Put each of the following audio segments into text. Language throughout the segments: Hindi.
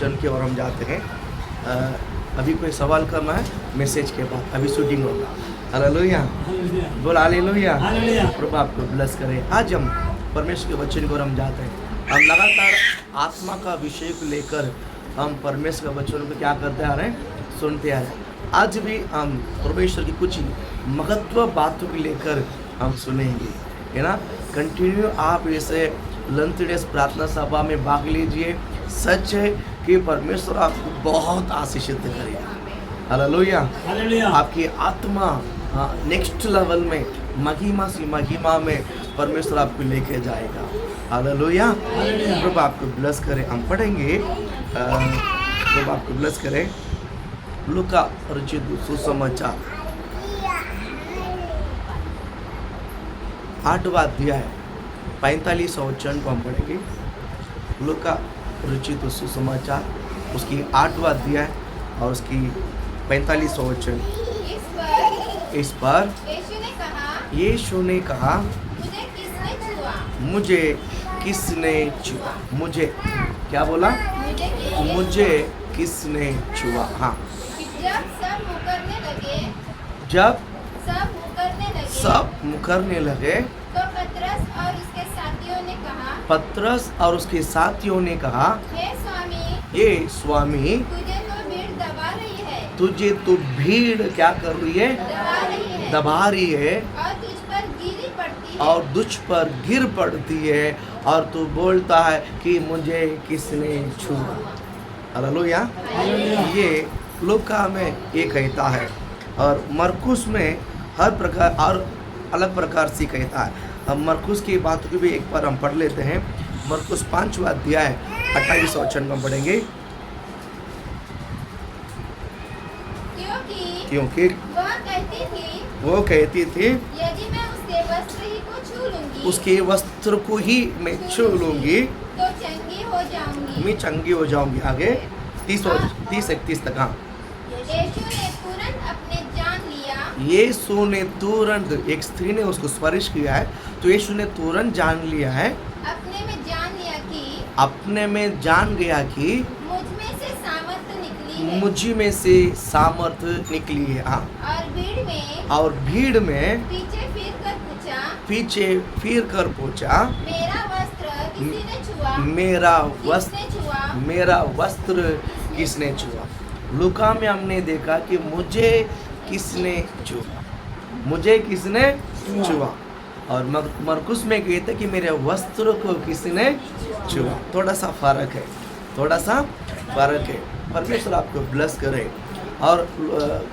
चल के और हम जाते हैं। अभी कोई सवाल करना है मैसेज के बाद, अभी शूटिंग होगा। हालेलुया, बोल हालेलुया। प्रभु आपको ब्लेस करे। आज हम परमेश्वर के वचन को हम जाते हैं। हम लगातार आत्मा का विषय को लेकर हम परमेश्वर के वचन को क्या करते आ रहे हैं, सुनते आ रहे हैं। आज भी हम परमेश्वर की कुछ महत्व बातों को लेकर हम सुनेंगे, है ना। कंटिन्यू आप इसे लंच डेज प्रार्थना सभा में भाग लीजिए। सच है कि परमेश्वर आपको बहुत आशीषित करेगा। हालेलुया, आपकी आत्मा नेक्स्ट लेवल में महिमा से महिमा में परमेश्वर आपको लेके जाएगा। हालेलुया, प्रभु आपको ब्लेस करे। हम पढ़ेंगे, प्रभु आपको ब्लेस करे। लूका रचित सुसमाचार 8वां अध्याय 45 वचन को हम पढ़ेंगे। लूका रचित सुसमाचार उसकी 8वां अध्याय और उसकी 45 वचन। इस पर यीशु ने कहा, मुझे किसने छुआ? मुझे क्या बोला? मुझे किसने छुआ? हाँ, जब सब मुकरने लगे तो पतरस और उसके साथियों ने कहा, पतरस और उसके साथियों ने कहा, हे स्वामी, ये स्वामी, तुझे तो भीड़ दबा रही है, तुझे तो भीड़ क्या कर रही है? दबा रही है और तुझ पर गिरी पड़ती है। और तुझ पर गिर पड़ती है और तू बोलता है कि मुझे किसने छुआ। हालेलुया। ये लूका में ये कहता है और मरकुस में हर प्रकार और अलग प्रकार से कहता है। हम मरकुस की बात को भी एक बार हम पढ़ लेते हैं। मरकुस 5वां अध्याय 28 वचन में पढ़ेंगे। क्योंकि वो कहती थी यदि मैं उसके वस्त्र ही को छू लूंगी, उसके वस्त्र को ही मैं छू लूंगी तो चंगी हो जाऊंगी। मैं चंगी हो जाऊंगी। आगे 30-31 तक। हाँ, यीशु ने तुरंत अपने जान लिया, यीशु ने तुरंत, एक स्त्री ने उसको स्पर्श किया है तो यीशु ने तुरंत जान लिया है, अपने में जान लिया कि अपने में जान गया कि मुझ में से सामर्थ निकली है। मुझ में से सामर्थ निकली है। हाँ, और भीड़ में पीछे फिर कर पूछा, मेरा वस्त्र किसी ने छुआ? मेरा वस्त्र किसने छुआ? लूका में हमने देखा कि मुझे किसने छुआ, मुझे किसने छुआ। और मरकुस में कहते कि मेरे वस्त्र को किसने छुआ। थोड़ा सा फर्क है, थोड़ा सा फर्क है। परमेश्वर आपको ब्लेस करे। और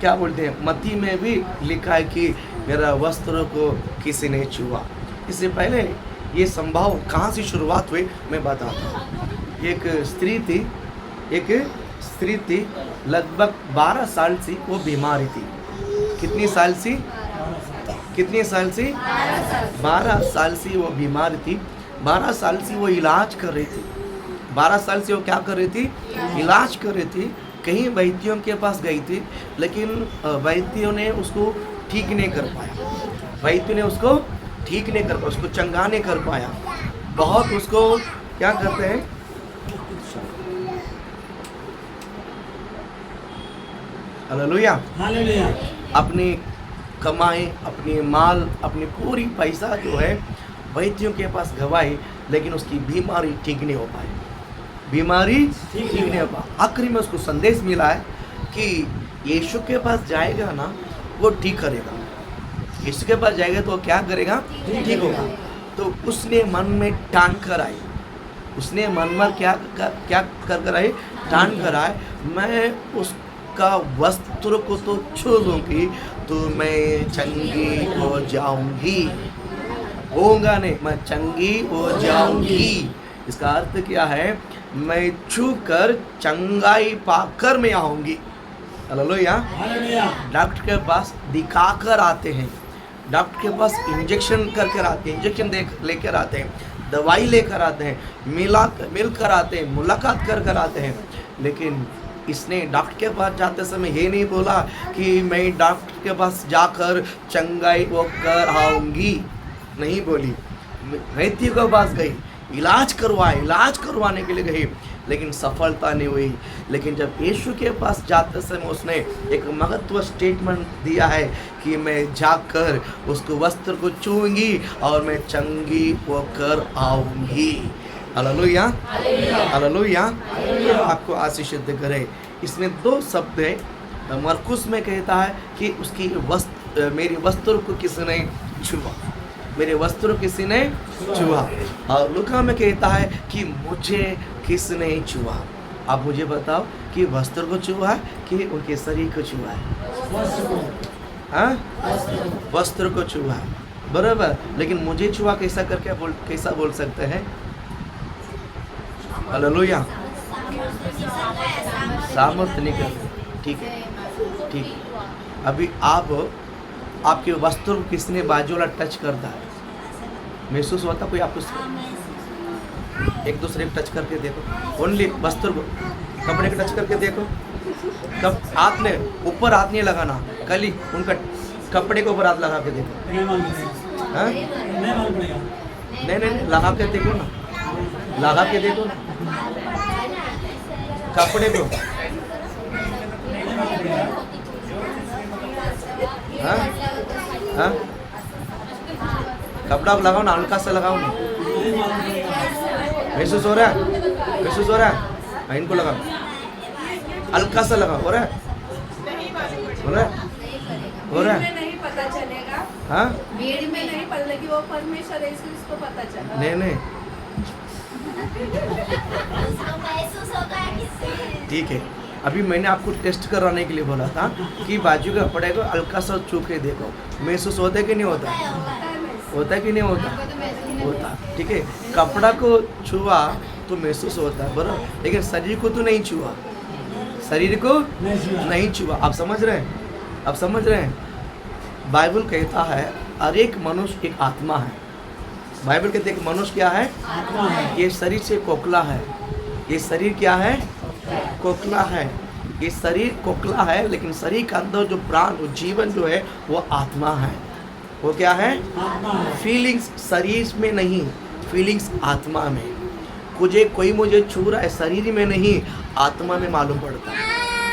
क्या बोलते हैं, मत्ती में भी लिखा है कि मेरा वस्त्र को किसी ने छुआ। इससे पहले ये संभव कहाँ से शुरुआत हुई मैं बताता हूँ। एक स्त्री थी लगभग 12 साल से वो बीमारी थी। कितनी साल से? 12 साल से वो बीमार थी। 12 साल से वो इलाज कर रही थी। 12 साल से वो क्या कर रही थी? इलाज कर रही थी। कहीं वैद्यों के पास गई थी, लेकिन वैद्यों ने उसको ठीक नहीं कर पाया। वैद्य ने उसको ठीक नहीं कर पाया, उसको चंगा नहीं कर पाया। बहुत उसको क्या करते हैं, हालेलुया, अपनी कमाई, अपनी माल, अपनी पूरी पैसा जो है वैद्यों के पास गवाई, लेकिन उसकी बीमारी ठीक नहीं हो पाई। बीमारी ठीक नहीं हो पाई। आखिरी में उसको संदेश मिला है कि यीशु के पास जाएगा ना, वो ठीक करेगा। यीशु के पास जाएगा तो वो क्या करेगा? ठीक होगा। तो उसने मन में ठान कर आई, उसने मन में क्या कर आई? ठान कर आई, मैं उसका वस्त्र को तो छू लूंगी तो मैं चंगी हो जाऊंगी। होगा नहीं, मैं चंगी हो जाऊंगी। इसका अर्थ क्या है? मैं छू कर चंगाई पाकर मैं आऊंगी। हालेलुया। डॉक्टर के पास दिखा कर आते हैं, डॉक्टर के पास इंजेक्शन कर आते हैं, इंजेक्शन लेकर आते हैं, दवाई लेकर आते हैं, मिल कर आते हैं, मुलाकात कर आते हैं। लेकिन इसने डॉक्टर के पास जाते समय ये नहीं बोला कि मैं डॉक्टर के पास जाकर चंगाई होकर आऊंगी, नहीं बोली। वैद्य के पास गई, इलाज करवाने के लिए गई, लेकिन सफलता नहीं हुई। लेकिन जब यीशु के पास जाते समय उसने एक महत्व स्टेटमेंट दिया है कि मैं जाकर उसको वस्त्र को छूऊंगी और मैं चंगी होकर आऊंगी। Hallelujah, hallelujah. आपको आशीषित करे। इसमें 2 शब्द है। मरकुस में कहता है कि उसकी मेरे वस्त्र को किसने छुआ, मेरे वस्त्र किसी ने छुआ। और लूका में कहता है कि मुझे किसने छुआ। आप मुझे बताओ कि वस्त्र को छुआ है कि उनके शरीर को छुआ है? हाँ, वस्त्र को छुआ है, बराबर। लेकिन मुझे छुआ कैसा बोल सकते हैं? हालेलुया, सामर्थ्य निकल। ठीक है, ठीक। अभी आपके वस्त्र को किसने बाजू वाला टच करता है, महसूस होता कोई आपको? एक दूसरे को टच करके देखो, ओनली वस्त्र को, कपड़े को टच करके देखो। कब हाथ ने ऊपर हाथ नहीं लगाना, खाली उनका कपड़े के ऊपर हाथ लगा के देखो। हाँ? नहीं, लगा के देखो ना, लगा के देखो ना कपड़े को। हाँ? हाँ? कपड़ा लगाओ ना, हल्का सा लगाओ ना। महसूस हो रहा है? महसूस हो रहा है? हाँ, इनको लगाओ, हल्का सा लगाओ। हो रहा है? हो रहा है? हो रहा है? नहीं पता चलेगा। हाँ? भीड़ में नहीं पता लगी, वो परमेश्वर है इसलिए इसको पता चला। नहीं, ठीक है। अभी मैंने आपको टेस्ट कराने के लिए बोला था कि बाजू के कपड़े को हल्का सा छू के देखो, महसूस होता है कि नहीं होता? होता है कि नहीं होता? होता। ठीक है, कपड़ा को छुआ तो महसूस होता है, बराबर। लेकिन शरीर को तो नहीं छुआ, शरीर को नहीं छुआ। आप समझ रहे हैं? आप समझ रहे हैं? बाइबल कहता है हर एक मनुष्य एक आत्मा है। बाइबल कहते हैं कि मनुष्य क्या है? आत्मा है। ये शरीर से खोखला है। ये शरीर क्या है? खोखला है। ये शरीर खोखला है, लेकिन शरीर के अंदर जो प्राण, जो जीवन जो है वो आत्मा है। वो क्या है? आत्मा है। फीलिंग्स शरीर में नहीं, फीलिंग्स आत्मा में। कोई मुझे छू रहा है, शरीर में नहीं, आत्मा में मालूम पड़ता है।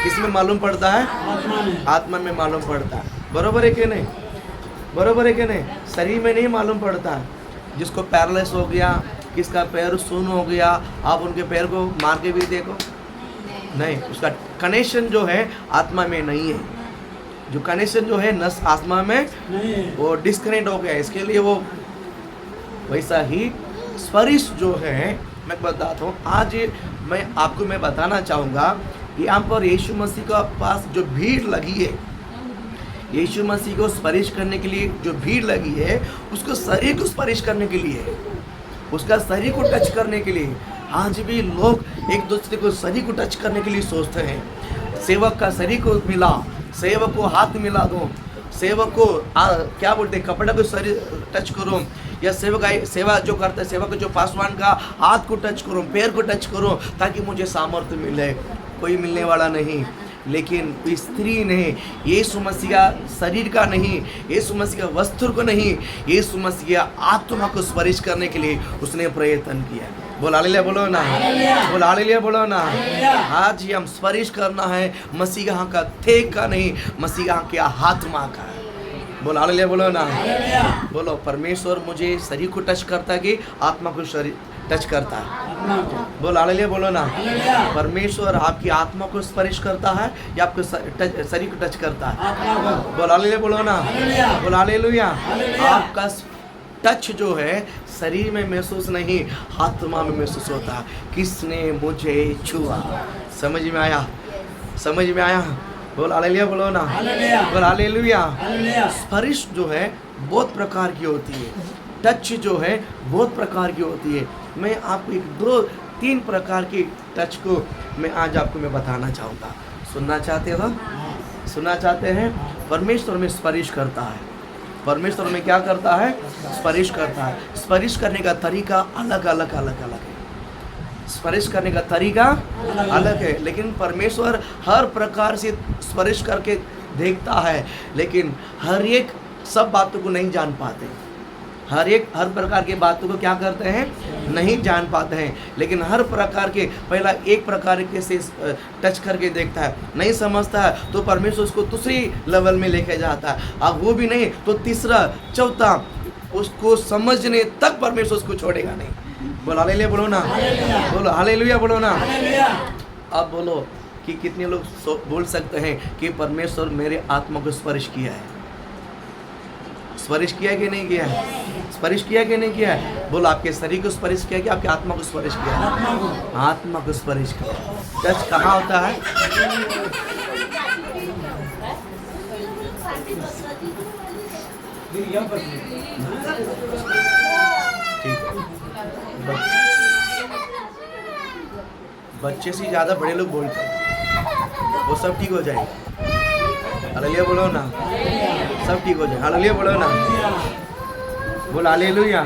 किस में मालूम पड़ता है? आत्मा में। आत्मा में मालूम पड़ता है। बरोबर है कि नहीं? बरोबर है कि नहीं? शरीर में नहीं मालूम पड़ता है। जिसको पैरालाइज हो गया, किसका पैर सुन्न हो गया, आप उनके पैर को मार के भी देखो, नहीं, उसका कनेक्शन जो है आत्मा में नहीं है। जो कनेक्शन जो है नस आत्मा में नहीं है, वो डिस्कनेक्ट हो गया। इसके लिए वो वैसा ही स्पर्श जो है, मैं बताता हूँ। आज मैं बताना चाहूँगा, यहाँ पर यीशु मसीह का पास जो भीड़ लगी है, यीशु मसीह को स्पर्श करने के लिए जो भीड़ लगी है, उसको शरीर को स्पर्श करने के लिए, उसका शरीर को टच करने के लिए। आज भी लोग एक दूसरे को शरीर को टच करने के लिए सोचते हैं। सेवक का शरीर को मिला, सेवक को हाथ मिला दो, सेवक को क्या बोलते हैं, कपड़े को शरीर टच करो, या सेवा जो करता है, सेवक जो पासवान का हाथ को टच करो, पैर को टच करो, ताकि मुझे सामर्थ्य मिले। कोई मिलने वाला नहीं। लेकिन स्त्री ने यीशु मसीह का शरीर का नहीं, यीशु मसीह का वस्त्र को नहीं, यीशु मसीह का आत्मा को स्पर्श करने के लिए उसने प्रयत्न किया। बोल हालेलुया बोलो ना, बोल हालेलुया बोलो ना। आज ही हम स्पर्श करना है मसीहा का थे का नहीं, मसीहा के आत्मा का। बोल हालेलुया बोलो ना। बोलो, परमेश्वर मुझे शरीर को टच करता है कि आत्मा को शरीर टच करता है? बोल हालेलुया बोलो ना। परमेश्वर आपकी आत्मा को स्पर्श करता है या आपको शरीर को टच करता है? बोल हालेलुया बोलो ना। बोल हालेलुया। आपका टच जो है शरीर में महसूस नहीं, आत्मा में महसूस होता है। किसने मुझे छुआ? समझ में आया? समझ में आया? बोल हालेलुया बोलो ना। बोल हालेलुया। स्पर्श जो है बहुत प्रकार की होती है, टच जो है बहुत प्रकार की होती है। मैं आपको 1-2-3 प्रकार की टच को मैं आज आपको बताना चाहूँगा। सुनना चाहते हो? सुनना चाहते हैं? परमेश्वर में स्पर्श करता है। परमेश्वर में क्या करता है? स्पर्श करता है। स्पर्श करने का तरीका अलग है। स्पर्श करने का तरीका अलग है, लेकिन परमेश्वर हर प्रकार से स्पर्श करके देखता है, लेकिन हर एक सब बातों को नहीं जान पाते। हर प्रकार के बातों को क्या करते हैं, नहीं जान पाते हैं। लेकिन हर प्रकार के पहला एक प्रकार के से टच करके देखता है, नहीं समझता है तो परमेश्वर उसको दूसरी लेवल में लेके जाता है। अब वो भी नहीं तो तीसरा चौथा, उसको समझने तक परमेश्वर उसको छोड़ेगा नहीं। बोलो हालेलुया, बोलो ना, बोलो हालेलुया, बोलो ना। अब बोलो कि कितने लोग बोल सकते हैं कि परमेश्वर मेरे आत्मा को स्पर्श किया है? स्पर्श किया है कि नहीं किया है? स्पर्श किया कि नहीं किया है? बोलो आपके शरीर को स्पर्श किया कि आपके आत्मा को स्पर्श किया? आत्मा को स्पर्श किया। टच कहाँ होता है? ठीक है, बच्चे से ज़्यादा बड़े लोग बोलते हैं, वो सब ठीक हो जाएगा। हालेलुया बोलो ना, सब ठीक हो जाए। हालेलुया बोलो ना, बोल हालेलुया।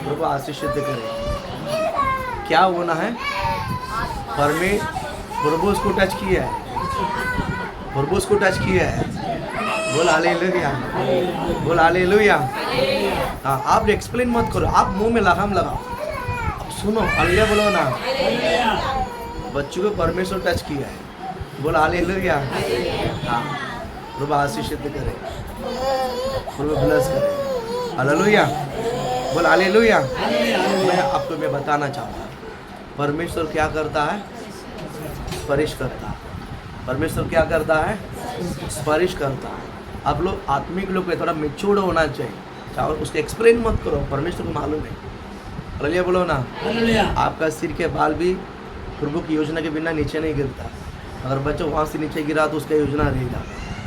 प्रभु आशीषित करे। क्या होना है? प्रभु उसको टच किया है, प्रभु उसको टच किया है। बोल हालेलुया, बोल हालेलुया। हाँ, आप एक्सप्लेन मत करो, आप मुंह में लगाम लगाओ, अब सुनो। हालेलुया बोलो ना। बच्चों को परमेश्वर टच किया है, बोल हालेलुया। हाँ, प्रभु आशीषित करे, प्रभु ब्लेस करे। हालेलुया, बोल हालेलुया। मैं आपको बताना चाहूँगा, परमेश्वर क्या करता है? स्पर्श करता है। परमेश्वर क्या करता है? स्पर्श करता है। आप लोग आत्मिक लोग पे थोड़ा मेच्योर होना चाहिए, चाहे उसको एक्सप्लेन मत करो, परमेश्वर को मालूम है। हालेलुया बोलो ना। आपका सिर के बाल भी प्रभु की योजना के बिना नीचे नहीं गिरता। अगर बच्चों वहाँ से नीचे गिरा तो उसका योजना रहेगा।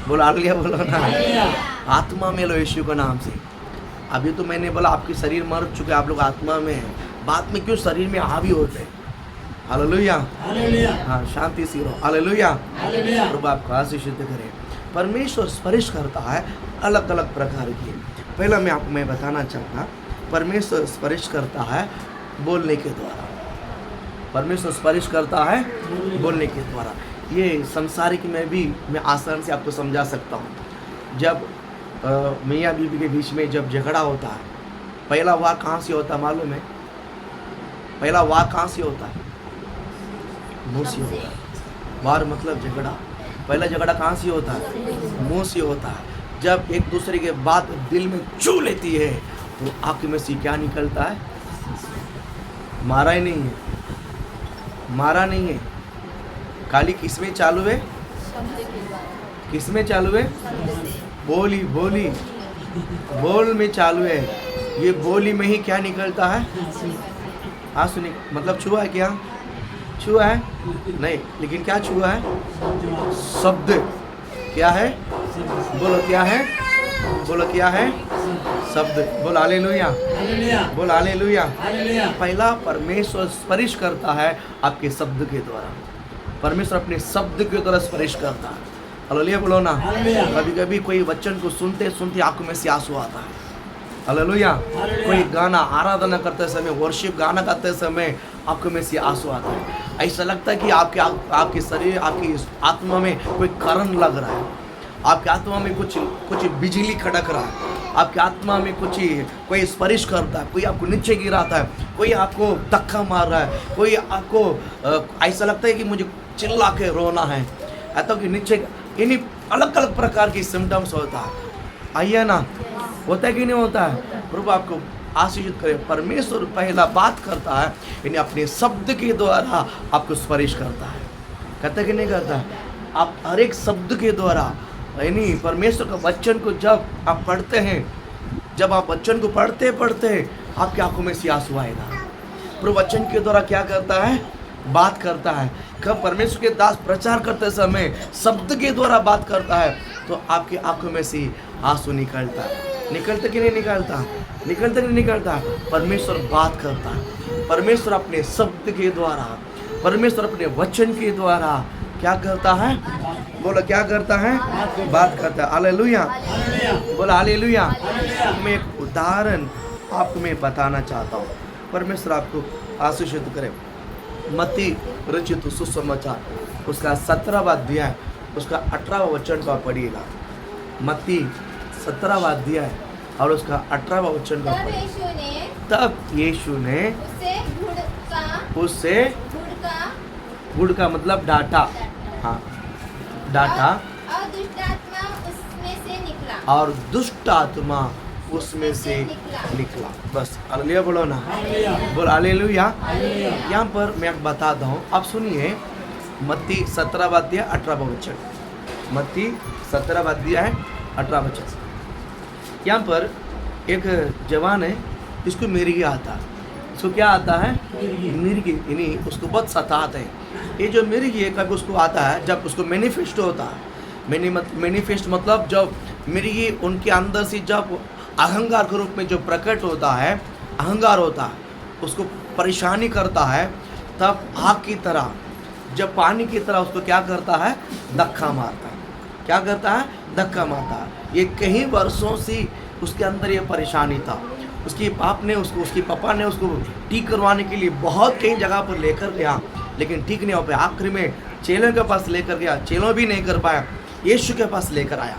बोलो हालेलुया बोलो ना। आत्मा में लो यीशु के नाम से। अभी तो मैंने बोला आपके शरीर मर चुके, आप लोग आत्मा में हैं, बाद में क्यों शरीर में हावी होते हैं? हालेलुया, हाँ, शांति से रहो। हालेलुया, प्रभु आपको आशीषित करे। परमेश्वर स्पर्श करता है अलग अलग प्रकार की। पहला मैं बताना चाहूँगा, परमेश्वर स्पर्श करता है बोलने के द्वारा। परमेश्वर स्पर्श करता है बोलने के द्वारा। ये संसारिक में भी मैं आसान से आपको समझा सकता हूँ। जब मियाँ बीवी के बीच में जब झगड़ा होता है, पहला वार कहाँ से होता है मालूम है? पहला वार कहाँ से होता है? मुँह से होता है। वार मतलब झगड़ा। पहला झगड़ा कहाँ से होता है? मुँह से होता है। जब एक दूसरे के बात दिल में छू लेती है तो आँख में से क्या निकलता है? मारा ही नहीं है, मारा नहीं है, खाली किसमें चालू है? किसमें चालू है? बोली बोली बोल में चालू है। ये बोली में ही क्या निकलता है? हाँ सुनिए, मतलब छुआ है क्या? छुआ है नहीं, लेकिन क्या छुआ है? शब्द। क्या है? बोलो क्या है? बोलो क्या है? शब्द। बोल हालेलुया, बोल हालेलुया। पहला परमेश्वर स्पर्श करता है आपके शब्द के द्वारा। परमेश्वर अपने शब्द के द्वारा स्पर्श करता है। हालेलुया बोलो ना। कभी कभी कोई वचन को सुनते सुनते आंखों में से आंसू आता है। हालेलुया। कोई गाना आराधना करते समय, वर्शिप गाना गाते समय आंखों में से आंसू आता है। ऐसा लगता है कि आपके शरीर, आपकी आत्मा में कोई करंट लग रहा है, आपकी आत्मा में कुछ बिजली खड़क रहा है, आपकी आत्मा में कोई स्पर्श करता है, कोई आपको नीचे गिराता है, कोई आपको धक्का मार रहा है, कोई आपको ऐसा लगता है कि मुझे चिल्ला के रोना है, ऐसा कि नीचे, यानी अलग अलग प्रकार की सिम्टम्स होता है। आइए ना, होता है कि नहीं होता है? प्रभु आपको आशीषित करे। परमेश्वर पहला बात करता है, यानी अपने शब्द के द्वारा आपको स्पर्श करता है। करता है कि नहीं करता? आप हर एक शब्द के द्वारा, यानी परमेश्वर का वचन को जब आप पढ़ते हैं, जब आप वचन को पढ़ते पढ़ते आपकी आंखों में से आंसू आएगा। प्रभु वचन के द्वारा क्या करता है? बात करता है। कब परमेश्वर के दास प्रचार करते समय शब्द के द्वारा बात करता है तो आपकी आंखों में से आंसू निकलता है। निकलता कि नहीं निकलता? निकलता कि नहीं निकलता? परमेश्वर बात करता है। परमेश्वर अपने शब्द के द्वारा, परमेश्वर अपने वचन के द्वारा क्या करता है? बोलो क्या करता है? बात करता है। हालेलुया, बोलो हालेलुया। मैं एक उदाहरण आपको मैं बताना चाहता हूँ, परमेश्वर आपको आशीषित करे। मत्ती रचित सुसमाचार उसका 17वां अध्याय उसका 18वां वचन को आप पढ़िएगा। मत्ती 17वां अध्याय और उसका 18वां वचन का तब पढ़ें। यीशु ने तब यीशु ने उससे गुड़ का मतलब डांटा, हाँ डांटा, और दुष्ट आत्मा उसमें से निकला। और दुष्ट आत्मा उसमें से निकला। बस हालेलुया बोलो ना, बोल हालेलुया। यहाँ पर मैं आपको बताता हूँ, आप सुनिए मत्ती 17वां अध्याय 18वां वचन। मत्ती 17वां अध्याय 18वां वचन। यहाँ पर एक जवान है, इसको मिर्गी आता है। इसको क्या आता है? मिर्गी, यानी उसको बहुत सताते हैं। ये जो मिर्गी है कभी उसको आता है जब उसको मैनिफेस्ट होता है। मैनिफेस्ट मतलब जब मिर्गी उनके अंदर से जब अहंकार के रूप में जो प्रकट होता है, अहंकार होता है, उसको परेशानी करता है, तब आग की तरह जब पानी की तरह उसको क्या करता है? धक्का मारता है। क्या करता है? धक्का मारता है। ये कई वर्षों से उसके अंदर ये परेशानी था। उसके बाप ने उसको, उसके पापा ने उसको ठीक करवाने के लिए बहुत कई जगह पर लेकर गया, लेकिन ठीक नहीं हो पाया। आखिर में चेलों के पास लेकर गया, चेलों भी नहीं कर पाया, यीशु के पास लेकर आया।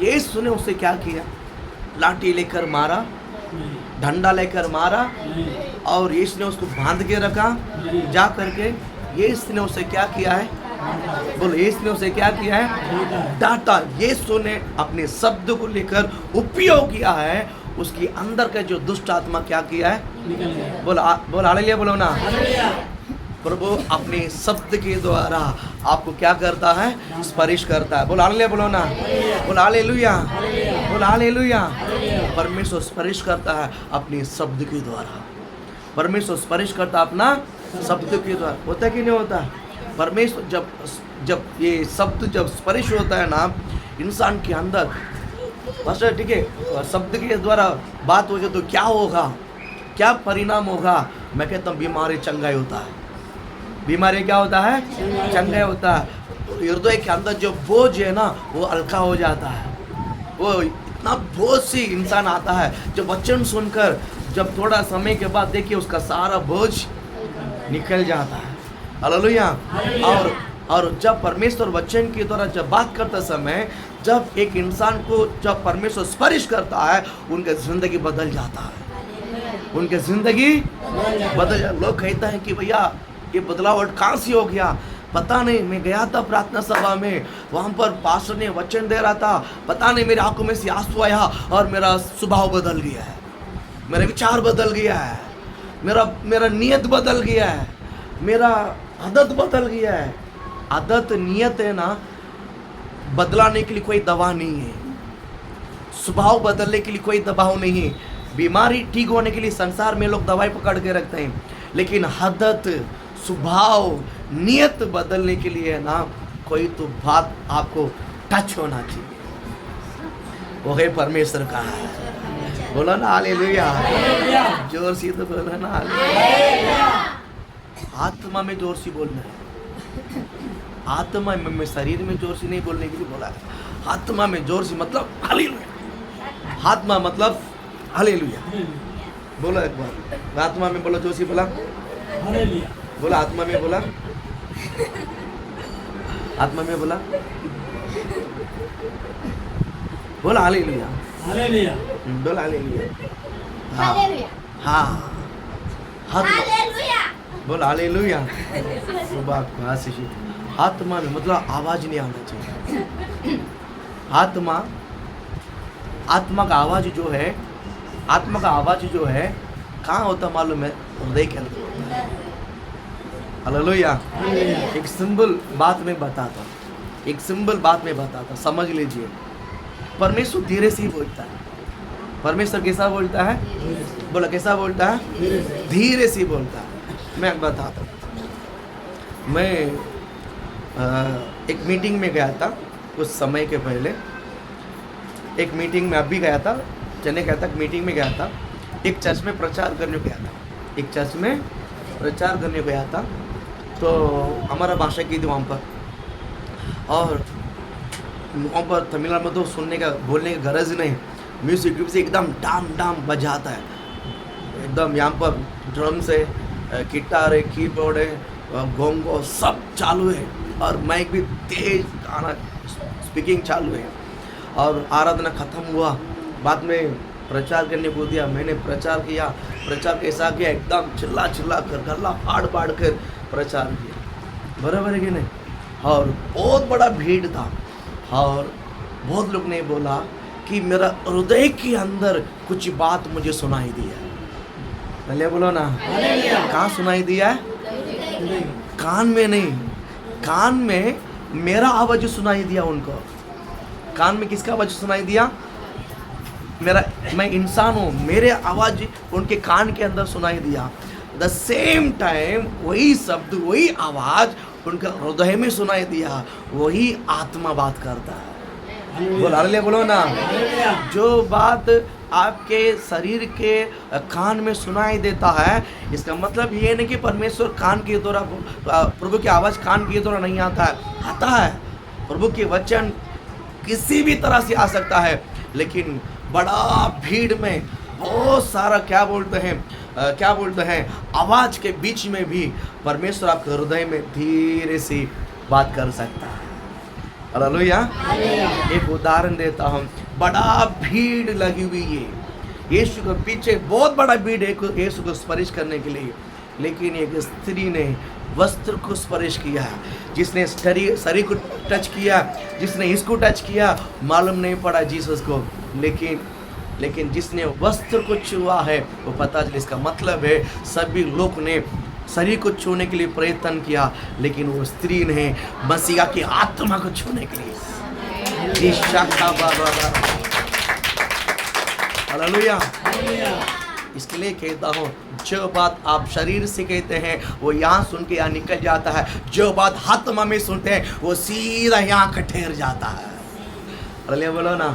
यीशु ने उससे क्या किया? लाठी लेकर मारा, डंडा लेकर मारा, और यीशु ने उसको बांध के रखा। जा करके यीशु ने उसे क्या किया है? बोलो, यीशु ने उसे क्या किया है? डांटा। यीशु ने अपने शब्द को लेकर उपयोग किया है। उसके अंदर का जो दुष्ट आत्मा क्या किया है? बोल हालेलुया बोलो ना। प्रभु अपने शब्द के द्वारा आपको क्या करता है? स्पर्श करता है। बोल हालेलुया बोलो ना। बोल हालेलुया, बोल हालेलुया। परमेश्वर स्पर्श करता है अपने शब्द के द्वारा। परमेश्वर स्पर्श करता अपना शब्द के द्वारा। होता कि नहीं होता? परमेश्वर जब ये शब्द जब स्पर्श होता है ना इंसान के अंदर, बस ठीक है, शब्द के द्वारा बात होगी तो क्या होगा, क्या परिणाम होगा? मैं कहता हूँ बीमारी चंगाई होता है। बीमारी क्या होता है? चंगाई होता है। हृदय के अंदर जो बोझ है ना वो हल्का हो जाता है। वो इतना बोझ से इंसान आता है जब वचन सुनकर, जब थोड़ा समय के बाद देखिए उसका सारा बोझ निकल जाता है। हालेलुया। और जब परमेश्वर वचन के द्वारा जब बात करते समय, जब एक इंसान को जब परमेश्वर स्पर्श करता है, उनका जिंदगी बदल जाता है। उनकी जिंदगी बदल जाता। लोग कहते हैं कि भैया ये बदलावट कहाँ से हो गया? पता नहीं, मैं गया था प्रार्थना सभा में, वहाँ पर पास्टर ने वचन दे रहा था, पता नहीं मेरी आंखों में से आंसू आया और मेरा स्वभाव बदल गया है, मेरा विचार बदल गया है, मेरा नियत बदल गया है, मेरा आदत बदल गया है। आदत नियत है ना, बदलाने के लिए कोई दवा नहीं है। स्वभाव बदलने के लिए कोई दबाव नहीं है। बीमारी ठीक होने के लिए संसार में लोग दवाई पकड़ के रखते हैं, लेकिन आदत, स्वभाव, नियत बदलने के लिए है ना कोई तो बात आपको टच होना चाहिए। वो है परमेश्वर का। बोलो ना हालेलुया, जोर से तो बोलो ना हालेलुया। आत्मा में जोर से बोलना है। आत्मा में, शरीर में जोर से नहीं बोलने के लिए बोला है। आत्मा में जोर से मतलब हालेलुया। आत्मा मतलब हालेलुया। बोलो एक बार आत्मा में बोलो, जोर से बोला हालेलुया। बोला आत्मा में बोला, आत्मा में बोला, बोला हालेलुया, हालेलुया, बोला हालेलुया। हाँ हाँ, हालेलुया, बोला हालेलुया। सुबह को आशीष। आत्मा में मतलब आवाज नहीं आना चाहिए। आत्मा का आवाज जो है, आत्मा का आवाज जो है कहाँ होता मालूम है? हृदय के अंदर होता है। हालेलुया। एक सिंपल बात में बताता हूँ, एक सिंपल बात में बताता हूँ, समझ लीजिए। परमेश्वर धीरे से ही बोलता है। परमेश्वर कैसा बोलता है? बोला कैसा बोलता है? धीरे से बोलता है। मैं बताता हूँ। मैं एक मीटिंग में गया था कुछ समय के पहले। एक मीटिंग में अभी गया था, चेन्नई गया था, मीटिंग में गया था। एक चर्च में प्रचार करने गया था। एक चर्च में प्रचार करने गया था, तो हमारा भाषा की थी वहाँ पर, और वहाँ पर तमिलनाडु में तो सुनने का, बोलने का गरज नहीं। म्यूजिक से एकदम डाम डाम बजाता है एकदम। यहाँ पर ड्रम से, गिटार है, कीबोर्ड है, गोंगो सब चालू है, और माइक भी तेज गाना स्पीकिंग चालू है। और आराधना ख़त्म हुआ, बाद में प्रचार करने को दिया, मैंने प्रचार किया। प्रचार कैसा किया? एकदम चिल्ला चिल्ला कर, गला फाड़ फाड़ कर प्रचार किया। बराबर है कि नहीं? और बहुत बड़ा भीड़ था और बहुत लोग ने बोला कि मेरा हृदय के अंदर कुछ बात मुझे सुनाई दी है। पहले बोलो ना, कहाँ सुनाई दिया है? कान में नहीं, कान में मेरा आवाज सुनाई दिया उनको। कान में किसका आवाज सुनाई दिया? मेरा, मैं इंसान हूँ, मेरे आवाज उनके कान के अंदर सुनाई दिया। द सेम टाइम वही शब्द, वही आवाज उनका हृदय में सुनाई दिया। वही आत्मा बात करता है। बोलो ना, जो बात आपके शरीर के कान में सुनाई देता है, इसका मतलब ये नहीं कि परमेश्वर कान के द्वारा, प्रभु की आवाज़ कान के द्वारा नहीं आता है। प्रभु के वचन किसी भी तरह से आ सकता है, लेकिन बड़ा भीड़ में बहुत सारा क्या बोलते हैं आवाज़ के बीच में भी परमेश्वर आपके हृदय में धीरे से बात कर सकता है। हालेलुया। एक उदाहरण देता हूँ। बड़ा भीड़ लगी हुई है, यीशु के पीछे बहुत बड़ा भीड़ है यीशु को स्पर्श करने के लिए, लेकिन एक स्त्री ने वस्त्र को स्पर्श किया, जिसने शरीर को टच किया, जिसने इसको टच किया, मालूम नहीं पड़ा जीसस को, लेकिन जिसने वस्त्र को छुआ है वो पता चला। इसका मतलब है सभी लोग ने शरीर को छूने के लिए प्रयत्न किया, लेकिन वो स्त्री ने मसीहा की आत्मा को छूने के लिए। हालेलुया। इसके लिए कहता हूँ, जो बात आप शरीर से कहते हैं वो यहाँ सुन के यहाँ निकल जाता है, जो बात आत्मा में सुनते हैं वो सीधा यहाँ का ठहर जाता है। हालेलुया बोलो ना।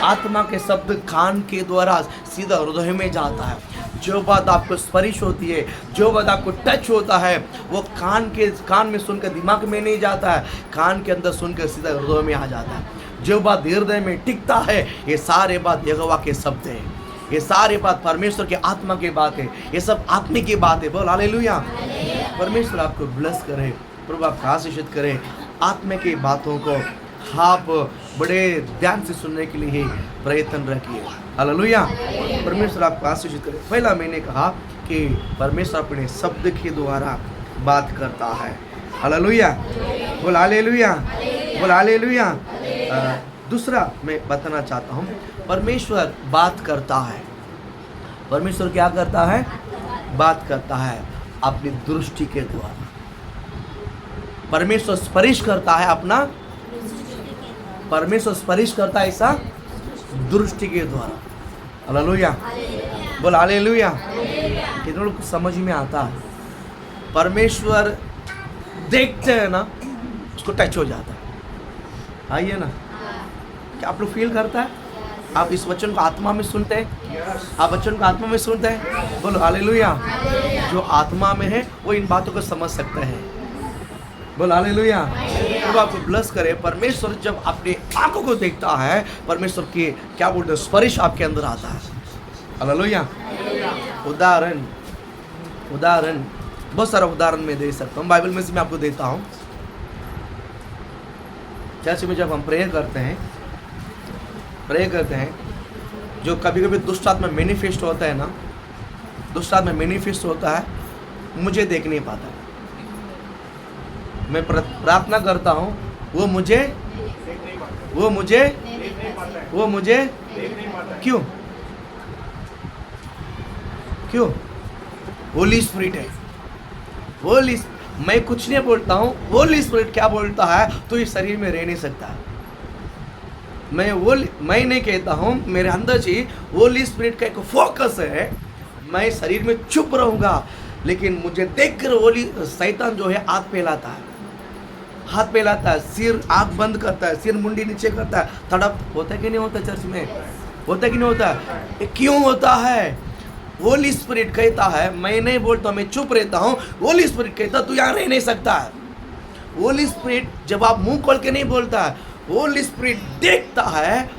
आत्मा के शब्द कान के द्वारा सीधा हृदय में जाता है। जो बात आपको स्पर्श होती है, जो बात आपको टच होता है, वो कान में सुनकर दिमाग में नहीं जाता है, कान के अंदर सुनकर सीधा हृदय में आ जाता है। जो बात हृदय में टिकता है, ये सारे बात यहोवा के शब्द है, ये सारे बात परमेश्वर के आत्मा की बात है, ये सब आत्मिक की बात है। बोल हालेलुया। परमेश्वर आपको ब्लेस करे, प्रभु आपको आशीषित करे। आत्मा की बातों को आप बड़े ध्यान से सुनने के लिए प्रयत्न रखिए। हालेलुया। परमेश्वर आपको आशीषित करे। पहला मैंने कहा कि परमेश्वर अपने शब्द के द्वारा बात करता है। हालेलुया। बोल हालेलुया। बोल हालेलुया। दूसरा मैं बताना चाहता हूँ, परमेश्वर बात करता है। परमेश्वर क्या करता है? बात करता है अपनी दृष्टि के द्वारा। परमेश्वर स्पर्श करता है अपना, परमेश्वर स्पर्श करता है ऐसा दृष्टि के द्वारा। हालेलुया। बोल हालेलुया। कितने लोग समझ में आता है? परमेश्वर देखते हैं ना, उसको टच हो जाता है। आइए ना, क्या आप लोग फील करता है? आप इस वचन को आत्मा में सुनते हैं? आप वचन को आत्मा में सुनते हैं? बोलो हालेलुया। जो आत्मा में है वो इन बातों को समझ सकता है। बोल हालेलुया। तो आपको ब्लेस करे। परमेश्वर जब अपने आंखों को देखता है, परमेश्वर की क्या बोलते हैं, स्पर्श आपके अंदर आता है। हालेलुया। उदाहरण बहुत सारा उदाहरण मैं दे सकता हूँ, बाइबल में से मैं आपको देता हूँ। चर्च में जब हम प्रेयर करते हैं, जो कभी कभी दुष्ट आत्मा मैनिफेस्ट होता है ना, दुष्ट आत्मा मैनिफेस्ट होता है, मुझे देख नहीं पाता। मैं प्रार्थना करता हूँ, वो मुझे क्यों? होली स्पिरिट है। मैं कुछ नहीं बोलता हूँ, होली स्पिरिट क्या बोलता है, तो इस शरीर में रह नहीं सकता। मैं नहीं कहता हूँ, मेरे अंदर से होली स्पिरिट का एक फोकस है, मैं शरीर में चुप रहूँगा, लेकिन मुझे देखकर होली शैतान जो है हाथ फैलाता है, सिर आँख बंद करता है, सिर मुंडी नीचे करता है। तड़प होता है कि नहीं होता? चर्च में होता है कि नहीं होता? ये क्यों होता है? होली स्पिरिट कहता है, मैं नहीं बोलता, मैं चुप रहता हूँ। होली स्पिरिट कहता तू यहाँ रह नहीं सकता है। होली स्पिरिट जब आप मुंह खोल के नहीं बोलता है, होली स्पिरिट देखता है,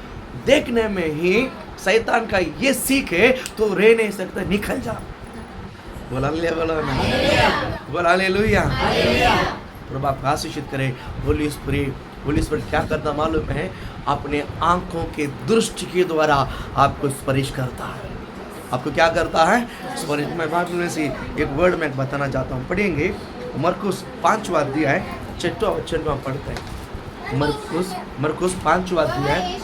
देखने में ही शैतान का ये सीख है, तो रह नहीं सकता, निकल जा। बोल हालेलुया। प्रभु आपको आशीषित करे। होली स्पिरिट क्या करता मालूम है? अपने आंखों के दृष्टि के द्वारा आपको स्पर्श करता है। आपको क्या करता है? स्पर्श। मैं बाइबल में से एक वर्ड में बताना चाहता हूँ, पढ़ेंगे। मरकुस 5वां अध्याय 6वां वचन में पढ़ते हैं। मरकुस 5वां अध्याय।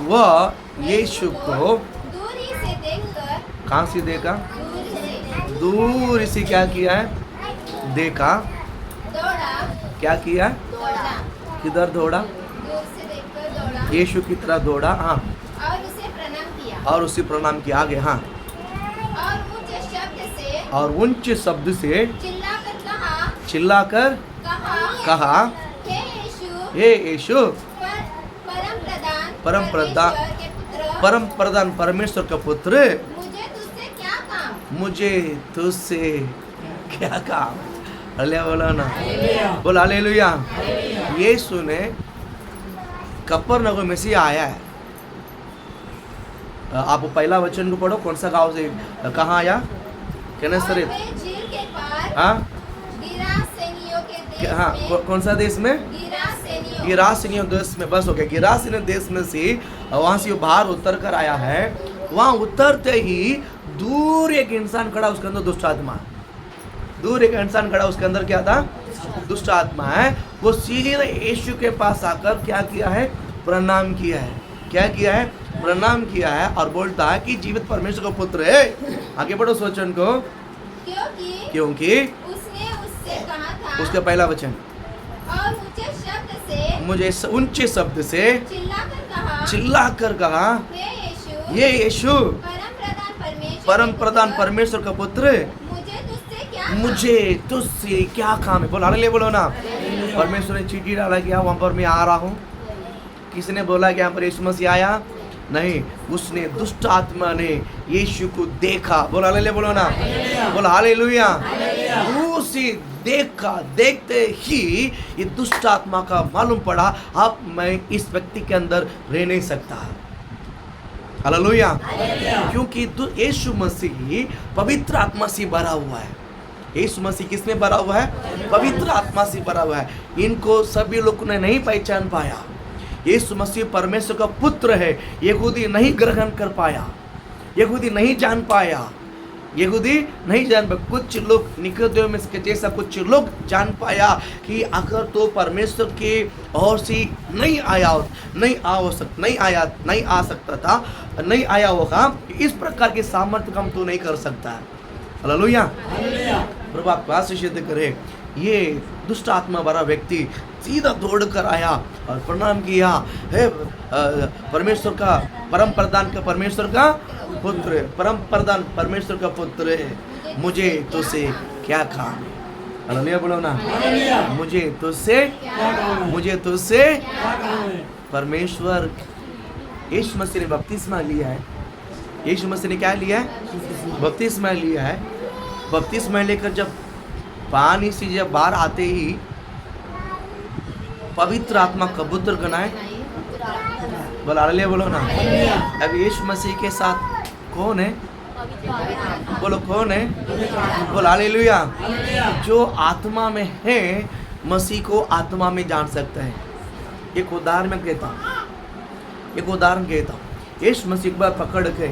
वह यीशु को दूरी से देखकर, कहाँ से देखा? दूर से क्या किया है? देखा। दौड़ा, क्या किया? दौड़ा, किधर दौड़ा? दूर से देखकर दौड़ा यीशु की तरह दौड़ा। हाँ। और उसे प्रणाम किया और उसी प्रणाम किया। आगे। हाँ। और ऊंचे शब्द से और ऊंचे शब्द से चिल्लाकर कहा, हे यीशु, हे यीशु, परम प्रधान परम प्रधान, परमेश्वर के पुत्र, परम प्रधान परमेश्वर का पुत्र, मुझे तुझसे क्या काम? मुझे तुझसे क्या काम? हालेलुया बोलो ना, बोल हालेलुया। यीशु ने कफरनहूम में से आया है। आप पहला वचन को पढ़ो। कौन सा गांव से कहाँ आया? और वे झील के पार हाँ गिरासेनियों के देश हाँ। में, कौन सा देश में? गिरासेनियों देश में। बस हो गया। गिरासेनियों देश में से वहां से बाहर उतर कर आया है। वहां उतरते ही दूर एक इंसान खड़ा, उसके अंदर दुष्ट आत्मा। दूर एक इंसान खड़ा, उसके अंदर क्या था? दुष्ट आत्मा है। वो सीधे यीशु के पास आकर क्या किया है? प्रणाम किया है। क्या किया है? प्रणाम किया है। और बोलता है कि जीवित परमेश्वर का पुत्र है। आगे बढ़ो उस वचन को। क्योंकि उसने उससे कहा था, उसका पहला वचन, और ऊंचे शब्द से मुझे ऊंचे शब्द से चिल्लाकर कहा, हे ये यीशु, परम प्रधान परमेश्वर परमेश्वर का पुत्र, मुझे तुझसे क्या काम है? बोलो हालेलुया बोलो ना। परमेश्वर ने चिट्ठी डाला कि वहां पर मैं आ रहा हूँ। किसने बोला कि यहाँ पर यीशु मसीह आया? नहीं, उसने दुष्ट आत्मा ने यीशु को देखा। बोलो हालेलुया बोलो ना, बोलो हालेलुया। उसी देखा, देखते ही ये दुष्ट आत्मा का मालूम पड़ा, अब मैं इस व्यक्ति के अंदर रह नहीं सकता। हालेलुया। क्योंकि यीशु मसीह पवित्र आत्मा से भरा हुआ है। यीशु मसीह किसमें भरा हुआ है? पवित्र आत्मा से भरा हुआ है। इनको सभी लोगों ने नहीं पहचान पाया। यीशु मसीह परमेश्वर का पुत्र है, यहूदी नहीं ग्रहण कर पाया, यहूदी नहीं जान पाया, यहूदी नहीं जान पाया। कुछ लोग निकोदेमुस के जैसा कुछ लोग जान पाया कि अगर तो परमेश्वर के ओर से नहीं आ सकता था, नहीं आया होगा, इस प्रकार के सामर्थ्य काम तो नहीं कर सकता है। हालेलुया। प्रभु आपको आशीषित करे। ये दुष्ट आत्मा भरा व्यक्ति सीधा दौड़ कर आया और प्रणाम किया, हे परमेश्वर का, परम प्रधान का परमेश्वर का पुत्र, परम प्रधान परमेश्वर का पुत्र है, मुझे तुझसे क्या काम है? हालेलुया बोलो ना, मुझे तुझसे परमेश्वर। यीशु मसीह ने बपतिस्मा लिया है। यीशु मसीह ने क्या लिया है? बपतिस्मा लिया है। बपतिस्मा लेकर जब पानी से जब बाहर आते ही पवित्र आत्मा कबूतर गनाए। बोलो हालेलुया बोलो ना। अब यीशु मसीह के साथ कौन है? बोलो कौन है? बोलो हालेलुया। जो आत्मा में है, मसीह को आत्मा में जान सकता है। एक उदाहरण कहता हूँ। यीशु मसीह एक बार पकड़ के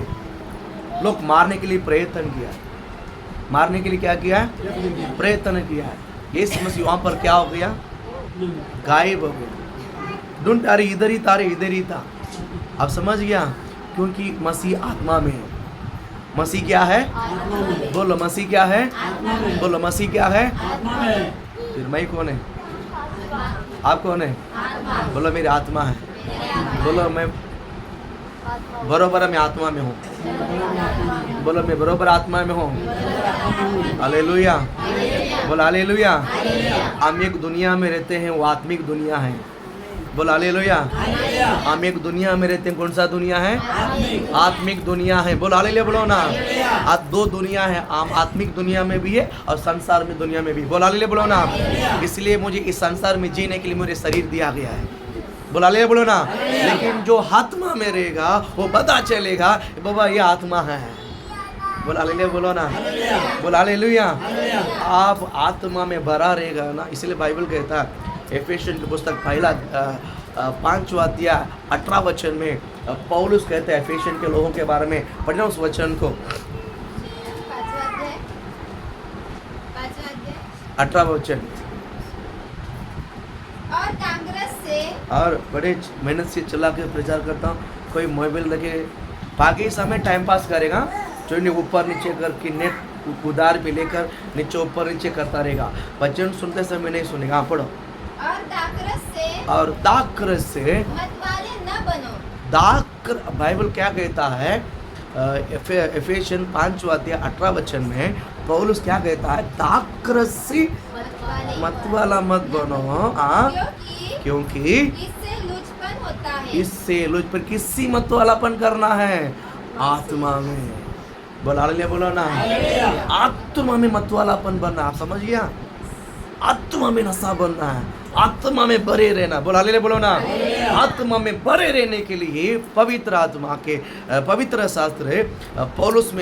लोग मारने के लिए प्रयत्न किया। मारने के लिए क्या किया? प्रयत्न किया है। यीशु मसीह वहां पर क्या हो गया? गायब हो गया। ढूंढ तारे इधर ही था। अब समझ गया? क्योंकि मसीह आत्मा में है। मसीह क्या है? बोलो मसीह क्या है? बोलो मसीह क्या है? फिर मैं कौन है? आप कौन है? बोलो मेरी आत्मा है। बोलो मैं बरोबर मैं आत्मा में हूँ। बोलो मैं बरोबर आत्मा में हूँ। हालेलुया। बोलो हालेलुया। हम एक दुनिया में रहते हैं, वो आत्मिक दुनिया है। बोलो हालेलुया। हम एक दुनिया में रहते हैं, कौन सा दुनिया है? आत्मिक दुनिया है। बोलो हालेलुया बोलो ना। आज दो दुनिया है, आत्मिक दुनिया में भी है और संसार में दुनिया में भी। बोलो हालेलुया बोलो ना। इसलिए मुझे इस संसार में जीने के लिए मुझे शरीर दिया गया है। बोलो हालेलुया बोलो ना। लेकिन जो आत्मा में रहेगा वो पता चलेगा बाबा ये आत्मा है, बोल हालेलुया बोलो ना, बोल हालेलुया। आप आत्मा में भरा रहेगा ना, इसलिए बाइबल कहता है एफेसियन की पुस्तक पहला 5वां अध्याय 18 वचन में पौलुस कहते हैं एफेसियन के लोगों के बारे में। पढ़ना उस वचन को, 18 वचन। और कांग्रेस से और बड़े मेहनत से चला के प्रचार करता हूँ। कोई मोबाइल लगे बाकी समय टाइम पास करेगा, जो नहीं ऊपर नीचे करके नेट उधार पे लेकर नीचे ऊपर नीचे करता रहेगा, वचन सुनते समय नहीं सुनेगा। हाँ, पढ़ो। और दाखरस से मतवाले न बनो। बाइबल क्या कहता है एफेसियन 5वां अध्याय 18 वचन में पौलुस क्या कहता है, दाखरस से मतवाला मत बनो। क्योंकि इससे लुचपन होता है। इससे लुचपन, किसी मतवालापन करना है आत्मा में। बोला हालेलुया बोलो ना, आत्मा में मतवालापन बनना। आप समझ गया, आत्मा में नशा बनना है, आत्मा में बरे रहना। बोला हालेलुया बोलो ना। आत्मा में बरे रहने के लिए पवित्र आत्मा के पवित्र शास्त्र पौलुस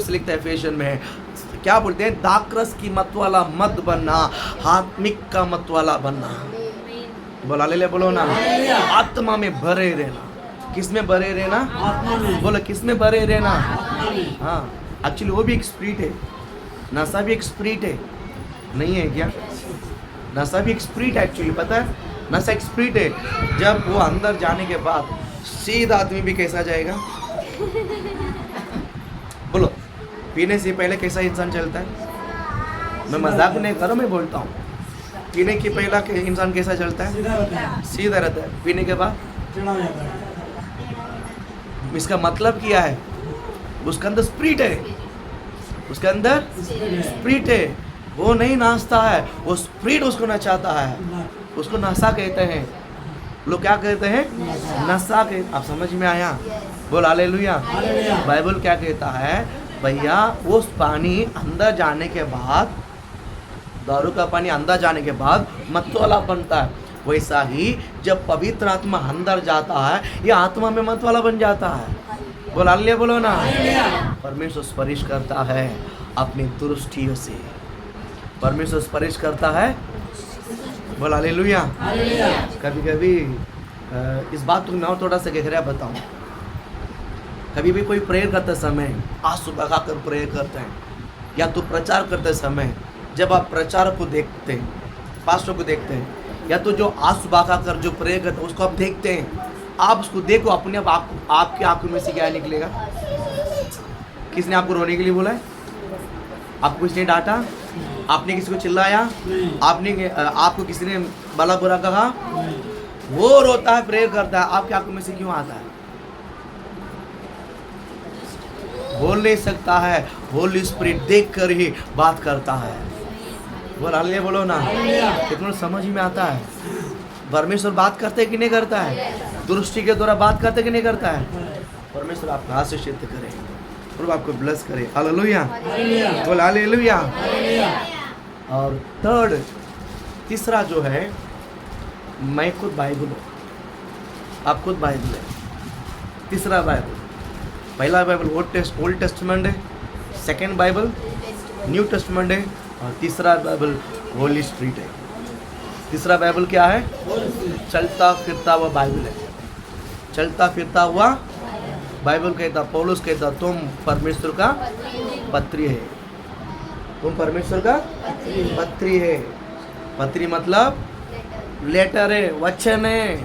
लिखता है एफेसियन में, क्या बोलते हैं, दाखरस की मतवाला मत बनना, आत्मिक का मतवाला बनना। बोला हालेलुया बोलो ना। आत्मा में भरे रहना। किस में भरे रहना? आत्मा में। बोलो किस में भरे रहना? हाँ, एक्चुअली वो भी एक स्पिरिट है, नशा भी एक स्पिरिट है, नहीं है क्या? नशा भी एक स्पिरिट है एक्चुअली, पता है? नशा एक स्पिरिट है। जब वो अंदर जाने के बाद सीधा आदमी भी कैसा जाएगा? बोलो, पीने से पहले कैसा इंसान चलता है? मैं मजाक नहीं कर रहा, मैं बोलता हूँ। पीने के पहला इंसान कैसा चलता है? सीधा रहता है। पीने के बाद इसका मतलब क्या है? उसके अंदर स्पिरिट है, उसके अंदर स्पिरिट है। वो नहीं नाचता है, वो स्पिरिट उसको नचाता है। उसको नशा कहते हैं। लोग क्या कहते हैं? नशा कहते। आप समझ में आया? बोल हालेलुया। बाइबल क्या कहता है भैया, वो पानी अंदर जाने के बाद, दारू का पानी अंदर जाने के बाद मतवाला बनता है। वैसा ही जब पवित्र आत्मा अंदर जाता है, ये आत्मा में मतवाला बन जाता है। बोल हालेलुया बोलो ना। परमेश्वर स्पर्श करता है अपनी दृष्टियों से। परमेश्वर स्पर्श करता है। बोल हालेलुया। कभी कभी इस बात को मैं थोड़ा सा गहरा बताऊं। कभी भी कोई प्रेयर करते समय आंसू बहाकर प्रेयर करते हैं, या तो प्रचार करते समय जब आप प्रचार को देखते हैं, पास्टर को देखते हैं, या तो जो आंसू बहाकर जो प्रेयर करते हैं उसको आप देखते हैं, आप उसको देखो, अपने आप आपकी आंखों में से क्या निकलेगा? किसने आपको रोने के लिए बोला है? आपको किसने डांटा? आपने किसी को चिल्लाया? आपको किसी ने भला बुरा कहा? वो रोता है, प्रेयर करता है, आपकी आंखों में से क्यों आता है? बोल नहीं सकता है। होली स्पिरिट देख कर ही बात करता है। बोल हालेलुया बोलो ना। कितना समझ में आता है? परमेश्वर बात करते है कि नहीं करता है? दृष्टि के द्वारा बात करते कि नहीं करता है? परमेश्वर आपका आशीषित करे, प्रभु आपको ब्लेस करे। हालेलुया बोल हालेलुया। और तीसरा जो है, मैं खुद बाइबल हूँ, आप खुद बाइबल है। तीसरा बाइबल, पहला बाइबल ओल्ड टेस्टमेंट है, सेकेंड बाइबल न्यू टेस्टमेंट है, और तीसरा बाइबल होली स्पिरिट है। तीसरा बाइबल क्या है? चलता फिरता हुआ बाइबल है। चलता फिरता हुआ बाइबल कहता, पौलुस कहता, तुम परमेश्वर का पत्री है। तुम परमेश्वर का पत्री है। पत्री मतलब लेटर है, वचन है।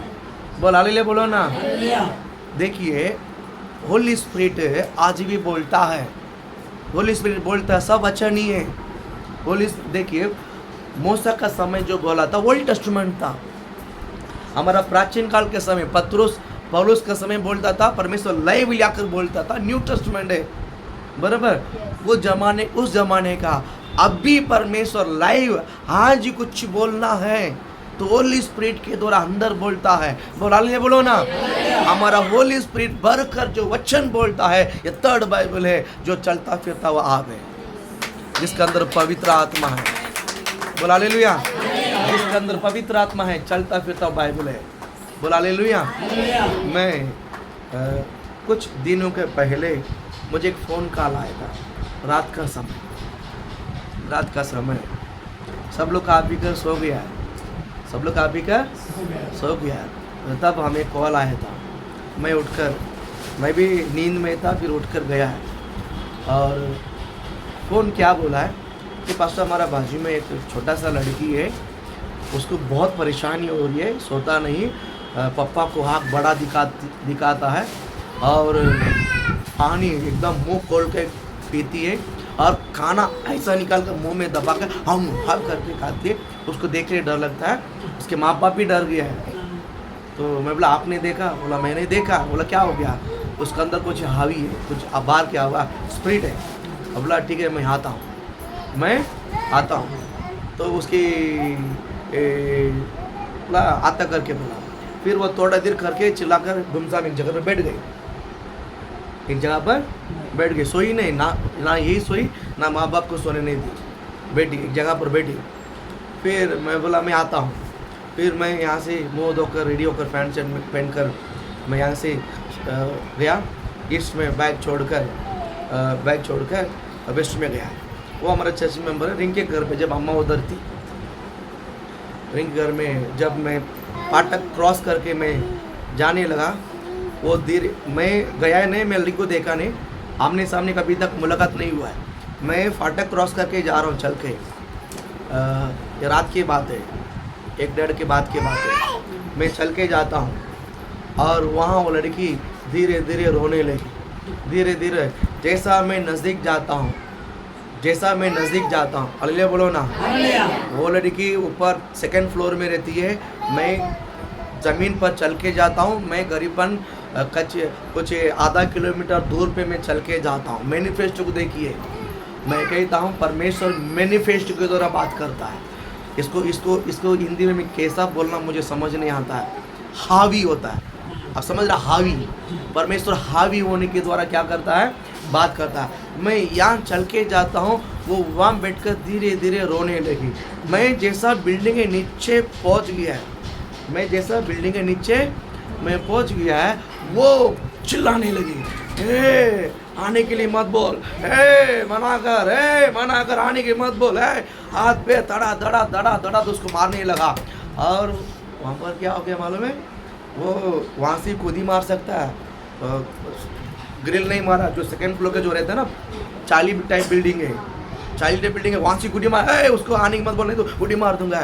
बोल हालेलुया बोलो ना। देखिए, होली स्पिरिट आज भी बोलता है। होली स्पिरिट बोलता है, सब वचन ही है। होली देखिए, मूसा का समय जो बोला था ओल्ड टेस्टामेंट था। हमारा प्राचीन काल के समय पौलुस का समय बोलता था, परमेश्वर लाइव लाकर बोलता था, न्यू टेस्टामेंट है। बराबर, वो जमाने उस जमाने का। अब भी परमेश्वर लाइव आज कुछ बोलना है तो होली स्पिरिट के द्वारा अंदर बोलता है। बोल हालेलुया बोलो ना। हमारा होली स्पिरिट भरकर जो वचन बोलता है, ये थर्ड बाइबल है, जो चलता फिरता हुआ आब है, जिसके अंदर पवित्र आत्मा है। बोल हालेलुया। जिसके अंदर पवित्र आत्मा है, चलता फिरता बाइबल है। बोल हालेलुया। मैं कुछ दिनों के पहले मुझे एक फ़ोन कॉल आया था। रात का समय सब लोग खा पी कर सो गया है, सब लोग खा पी कर सो गया है। तब हमें कॉल आया था, मैं भी नींद में था, फिर उठकर गया है और फ़ोन क्या बोला है कि पास्टर हमारा बाजू में एक छोटा सा लड़की है, उसको बहुत परेशानी हो रही है, सोता नहीं, पापा को आँख बड़ा दिखाता है और पानी एकदम मुंह खोल के पीती है और खाना ऐसा निकाल कर मुंह में दबा कर हम करके खाती है। उसको देख के डर लगता है, उसके माँ बाप भी डर गया है। तो मैं बोला आपने देखा? बोला मैंने देखा। बोला क्या हो गया? उसके अंदर कुछ हावी है, कुछ बाहर क्या हुआ, स्पिरिट है। बोला ठीक है मैं आता हूँ। तो उसकी बोला आता करके बोला, फिर वो थोड़ा देर करके चिल्लाकर गुमसाम एक जगह पर बैठ गई, सोई नहीं ना यही सोई ना माँ बाप को सोने नहीं दी, बैठी एक जगह पर बैठी। फिर मैं बोला मैं आता हूँ। फिर मैं यहाँ से मुँह धोकर रेडी होकर पैंट शर्ट पहन कर मैं यहाँ से गया ईस्ट में, बैग छोड़कर वेस्ट में गया। वो हमारा चर्च मेंबर है। रिंग के घर पे जब अम्मा उधर थी, रिंग घर में जब मैं फाटक क्रॉस करके मैं जाने लगा, वो देर मैं गया नहीं, मैं लड़की को देखा नहीं, आमने सामने कभी तक मुलाकात नहीं हुआ है। मैं फाटक क्रॉस करके जा रहा हूँ चल के, ये रात की बात है, 1-1:30 के बाद की बात है। मैं चल के जाता हूँ और वहाँ वो लड़की धीरे धीरे रोने लगी। धीरे धीरे जैसा मैं नज़दीक जाता हूँ, हालेलुया बोलो ना। वो लड़की ऊपर 2nd फ्लोर में रहती है, मैं ज़मीन पर चल के जाता हूँ। मैं करीबन कुछ आधा किलोमीटर दूर पे मैं चल के जाता हूँ। मैनिफेस्टो को देखिए, मैं कहता हूँ परमेश्वर मैनिफेस्टो के द्वारा बात करता है। इसको हिंदी में मैं कैसा बोलना मुझे समझ नहीं आता है। हावी होता है, आप समझ रहा, हावी। परमेश्वर हावी होने के द्वारा क्या करता है, बात करता है। मैं यहाँ चल के जाता हूँ, वो वहाँ बैठकर धीरे धीरे रोने लगी। मैं जैसा बिल्डिंग के नीचे पहुँच गया है, वो चिल्लाने लगी, हे आने के लिए मत बोल, हे मना कर आने के मत बोल, है हाथ पे धड़ा तो उसको मारने लगा। और वहाँ पर क्या हो गया मालूम है, वो वहाँ से खुद ही मार सकता है, ग्रिल नहीं मारा। जो 2nd फ्लोर के जो रहता है ना, 40 टाइप बिल्डिंग है, वहाँ से गुडी मार, उसको आने की मत बोल, नहीं तो गुडी मार दूंगा।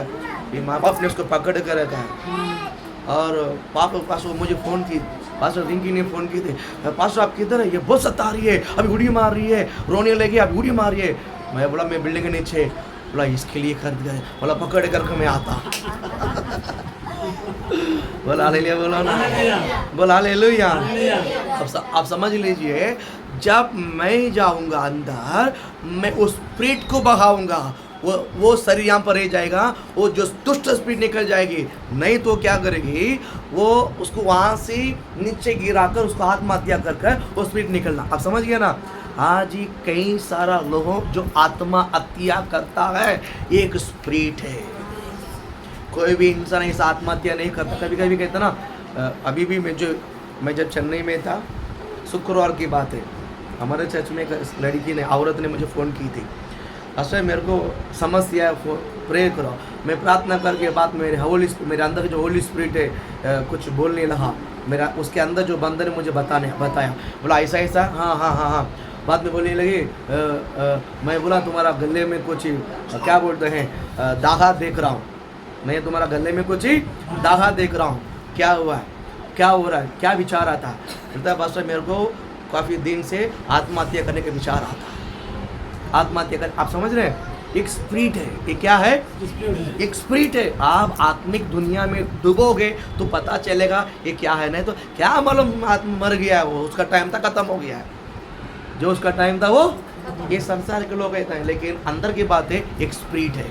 ये माँ बाप ने उसको पकड़ कर रखा है। और पास वो मुझे फ़ोन की, पास्टर रिंकी ने फ़ोन की थी, पास्टर आप किधर है, ये बहुत सता रही है, अभी गुड़ी मार रही है, रोने लगी, अभी गुड़ी मार रही है। मैं बोला मैं बिल्डिंग के नीचे, बोला इसके लिए खरीद गए, बोला पकड़ करके मैं आता। बोला हालेलुया बोलो ना, बोला हालेलुया। आप समझ लीजिए, जब मैं जाऊंगा अंदर, मैं उस स्पिरिट को बहाऊंगा, वो शरीर यहाँ पर रह जाएगा, वो जो दुष्ट स्पिरिट निकल जाएगी। नहीं तो क्या करेगी, वो उसको वहाँ से नीचे गिराकर उसको आत्महत्या कर वो स्पिरिट निकलना। आप समझ गए ना। आज ही कई सारा लोगों जो आत्महत्या करता है, एक स्पिरिट है। कोई भी इंसान इस आत्महत्या नहीं करता। कभी कभी कहता ना, अभी भी मैं जब चेन्नई में था, शुक्रवार की बात है, हमारे चर्च में एक लड़की ने, औरत ने मुझे फ़ोन की थी, अच्छा मेरे को समस्या है, प्रे करो। मैं प्रार्थना करके बाद मेरे अंदर जो होली स्पिरिट है कुछ बोलने लगा, मेरा उसके अंदर जो बंदर ने मुझे बताया, बोला ऐसा, हाँ। बाद में बोलने लगी, मैं बोला तुम्हारा गले में कुछ क्या बोलते हैं, दागा देख रहा हूँ, मैं तुम्हारा गले में कुछ ही दागा देख रहा हूँ, क्या हुआ है, क्या हो रहा है, क्या विचार आता है। बोलता पास्टर मेरे को काफ़ी दिन से आत्महत्या करने का विचार आता है। आत्महत्या कर, आप समझ रहे हैं, एक स्पिरिट है। ये क्या है, एक स्पिरिट है। आप आत्मिक दुनिया में डूबोगे तो पता चलेगा ये क्या है, नहीं तो क्या मालूम मर गया है, वो उसका टाइम था, खत्म हो गया है। जो उसका टाइम था वो ये संसार के लोग कहते हैं, लेकिन अंदर की बात है, एक स्पिरिट है,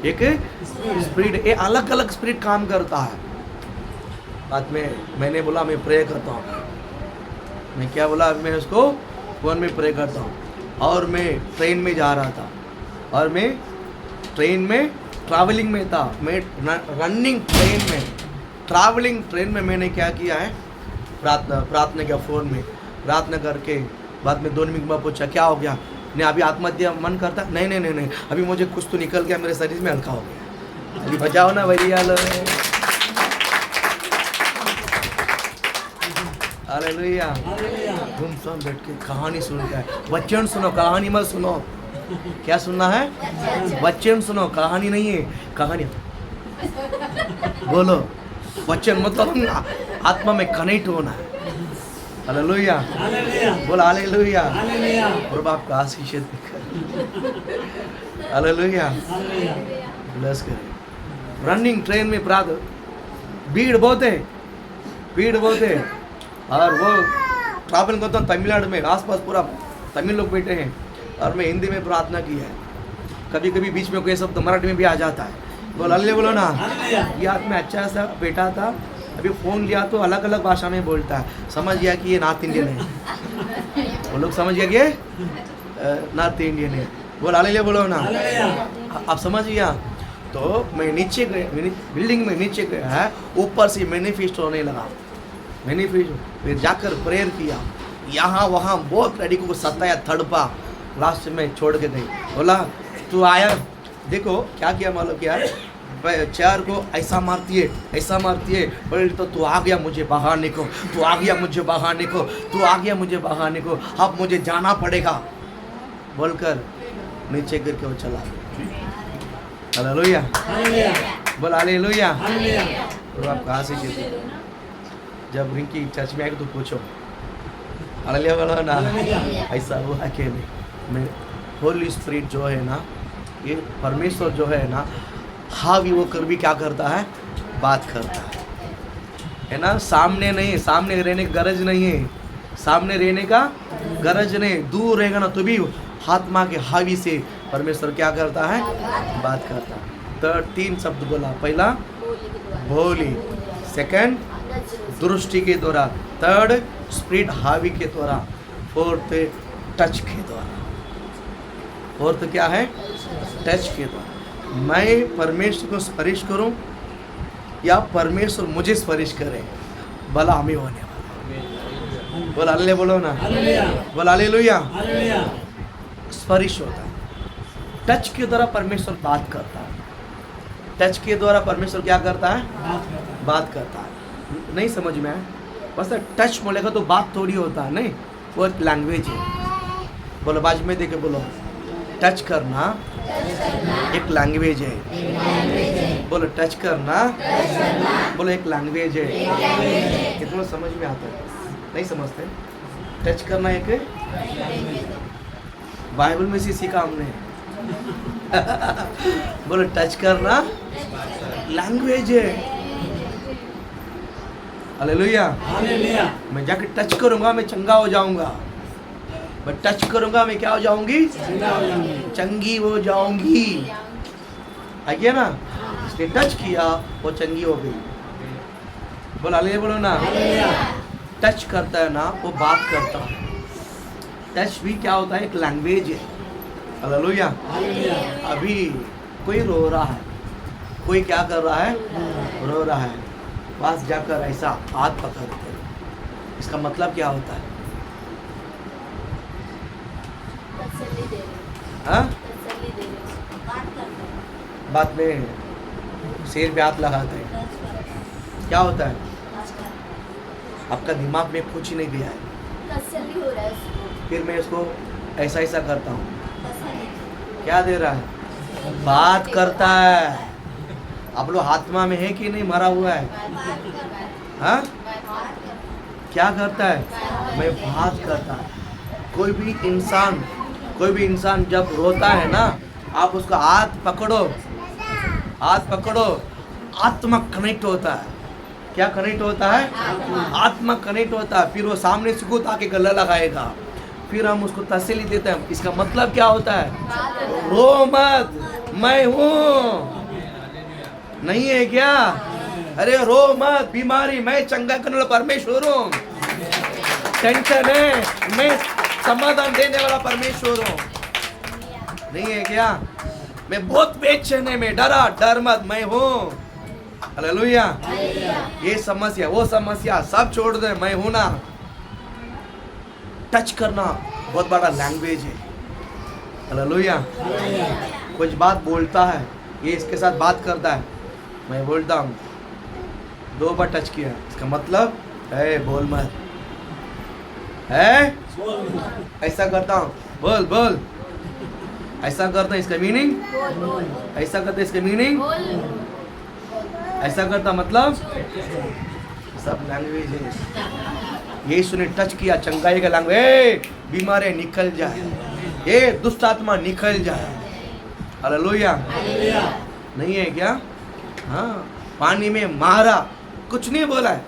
एक स्पिरिट, ये अलग अलग स्पिरिट काम करता है। बाद में मैंने बोला मैं प्रे करता हूँ, मैं क्या बोला, मैं उसको फ़ोन में प्रे करता हूँ। और मैं ट्रेन में जा रहा था, और मैं ट्रेन में ट्रैवलिंग में था, मैं रनिंग ट्रैवलिंग ट्रेन में मैंने क्या किया है, प्रार्थना किया फ़ोन में, प्रार्थना करके बाद में 2 मिनट बाद पूछा क्या हो गया, नहीं अभी आत्महत्या मन करता, नहीं नहीं नहीं नहीं, अभी मुझे कुछ तो निकल गया मेरे शरीर में, हल्का हो गया। अभी बजाओ ना भैया लो, हालेलुया। तुम सब बैठ के कहानी सुनता है, वचन सुनो, कहानी मत सुनो। क्या सुनना है? वचन सुनो, कहानी नहीं है, कहानी बोलो। वचन मतलब आत्मा में कनेक्ट होना है। हालेलुया, बोल हालेलुया। प्रभु आपका आशीष देकर, हालेलुया, ब्लेस करें। रनिंग ट्रेन में प्रातः भीड़ बहुत है, भीड़ बहुत है, और वो ट्रैवल करता हूँ तमिलनाडु में, आसपास पूरा तमिल लोग बैठे हैं, और मैं हिंदी में प्रार्थना की है। कभी कभी बीच में कोई शब्द मराठी में भी आ जाता है, बोल अल्ले बोलो ना। ये आदमी अच्छा सा बेटा था, अभी फ़ोन लिया तो अलग अलग भाषा में बोलता है, समझ गया कि ये नॉर्थ इंडियन है। वो लोग समझ गया कि नॉर्थ इंडियन है, बोल अल्ले बोलो ना। आप समझ गया? तो मैं नीचे गए, बिल्डिंग में नीचे गया है, ऊपर से मैनिफेस्ट होने लगा, मैनिफेस्ट। फिर जाकर प्रेयर किया, यहाँ वहाँ बहुत लड़कों को सताया, तड़पा, लास्ट में छोड़ के गई। बोला तू आया, देखो क्या किया मालूम क्या, चेयर को ऐसा मारती है, ऐसा मारती है, बोले तो तू आ गया मुझे बहाने को, तू आ गया मुझे बहाने को, तू आ गया मुझे बहाने को, अब मुझे जाना पड़ेगा बोलकर नीचे गिर के वो चला। हालेलुया, बोल हालेलुया। और आप कहाँ से जीते? जब रिंकी चर्च में आएगी तो पूछो, हालेलुया बोलो ना। ऐसा हुआ कि मैं होली स्पिरिट जो है ना, ये परमेश्वर जो है ना, हावी होकर भी क्या करता है? बात करता है ना। सामने नहीं, सामने रहने की गरज नहीं है, सामने रहने का गरज नहीं, दूर रहेगा ना तो भी आत्मा के हावी से परमेश्वर क्या करता है? बात करता है। तो 3 शब्द बोला, पहला बोली, सेकंड दृष्टि के द्वारा, थर्ड स्पिरिट हावी के द्वारा, फोर्थ टच के द्वारा। फोर्थ क्या है? टच के द्वारा। मैं परमेश्वर को स्पर्श करूं या परमेश्वर मुझे स्पर्श करे, भला हमें होने वाला। बोल हालेलुया बोलो ना, बोल हालेलुया। स्पर्श होता है, टच के द्वारा परमेश्वर बात करता है, टच के द्वारा परमेश्वर क्या करता है? बात करता है। नहीं समझ में आया? बस टच बोलेगा तो बात थोड़ी होता है, नहीं, वो एक लैंग्वेज है। बोलो बाजू में देखे बोलो, टच करना एक लैंग्वेज है। बोलो टच करना, बोलो एक लैंग्वेज है। कितना समझ में आता है? नहीं समझते? टच करना एक बाइबल में से सीखा हमने। बोलो टच करना लैंग्वेज है। हालेलुया। मैं जाके टच करूंगा मैं चंगा हो जाऊंगा, मैं टच करूंगा मैं क्या हो जाऊंगी? चंगी हो जाऊंगी। आ गया ना? इसने टच किया वो चंगी हो गई। बोल हालेलुया बोलो ना। टच करता है ना वो बात करता है। टच भी क्या होता है? एक लैंग्वेज है। हालेलुया। अभी कोई रो रहा है, कोई क्या कर रहा है? रो रहा है, पास जाकर ऐसा हाथ पकड़ते, इसका मतलब क्या होता है? हाँ? बात में सिर पे हाथ लगाते हैं, क्या होता है? आपका दिमाग में कुछ नहीं गया है, तसल्ली हो रहा है उसको। फिर मैं इसको ऐसा ऐसा करता हूँ, क्या दे रहा है? बात करता है। आप लोग आत्मा में है कि नहीं मरा हुआ है? हाँ? क्या करता है? मैं बात करता है। कोई भी इंसान जब रोता है ना, आप उसका हाथ पकड़ो, हाथ पकड़ो, आत्मा कनेक्ट होता है। क्या कनेक्ट होता है? आत्मा कनेक्ट होता है। फिर वो सामने से खुद आके गला लगाएगा, फिर हम उसको तसल्ली देते हैं। इसका मतलब क्या होता है? रो मत, मैं हूँ। नहीं है क्या? अरे रो मत, बीमारी मैं चंगा करने वाला परमेश्वर हूँ। टेंशन है, मैं समाधान देने वाला परमेश्वर हूँ। नहीं है क्या? मैं बहुत बेचैन है, मैं डरा, डर मत, मैं हूँ। हालेलुया। ये समस्या वो समस्या सब छोड़ दे, मैं हूँ ना। टच करना बहुत बड़ा लैंग्वेज है। हालेलुया। कुछ बात बोलता है, ये इसके साथ बात करता है, मैं बोलता हूँ 2 बार टच किया, इसका मतलब है बोल मत, है ऐसा करता हूँ, बोल बोल, ऐसा करता हूँ, इसका मीनिंग ऐसा करता, इसका मीनिंग ऐसा करता, मतलब सब लैंग्वेज है। यीशु ने टच किया, चंगाई का लैंग्वेज, बीमारी निकल जाए, ये दुष्ट आत्मा निकल जाए। हालेलुया। नहीं है क्या? हाँ, पानी में मारा, कुछ नहीं बोला है।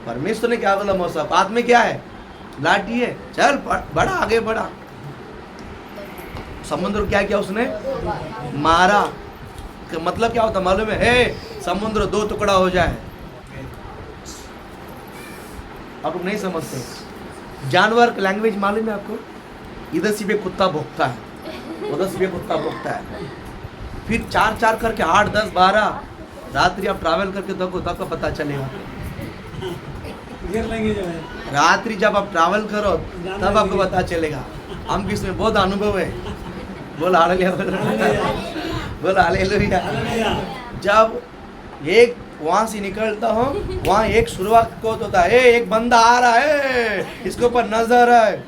परमेश्वर ने क्या बोला? मौसा हाथ में क्या है? लाठी है, चल बढ़ा, आगे बढ़ा। समुद्र क्या किया उसने? मारा। मतलब क्या होता मालूम है? हे समुद्र 2 टुकड़ा हो जाए। आप लोग नहीं समझते। जानवर का लैंग्वेज मालूम है आपको? इधर से भी कुत्ता भौंकता है, उधर से भी कुत्ता भौंकता है। फिर 4-4 करके 8, 10, 12 रात्रि आप ट्रैवल करके देखो, तब का पता चलेगा। रात्रि जब आप ट्रैवल करो तब आपको पता चलेगा। हम भी इसमें बहुत अनुभव है। बोल हालेलुया, बोल हालेलुया। जब एक वहां से निकलता हूँ, वहां एक शुरुआत को होता है, एक बंदा आ रहा है, इसके ऊपर नजर है।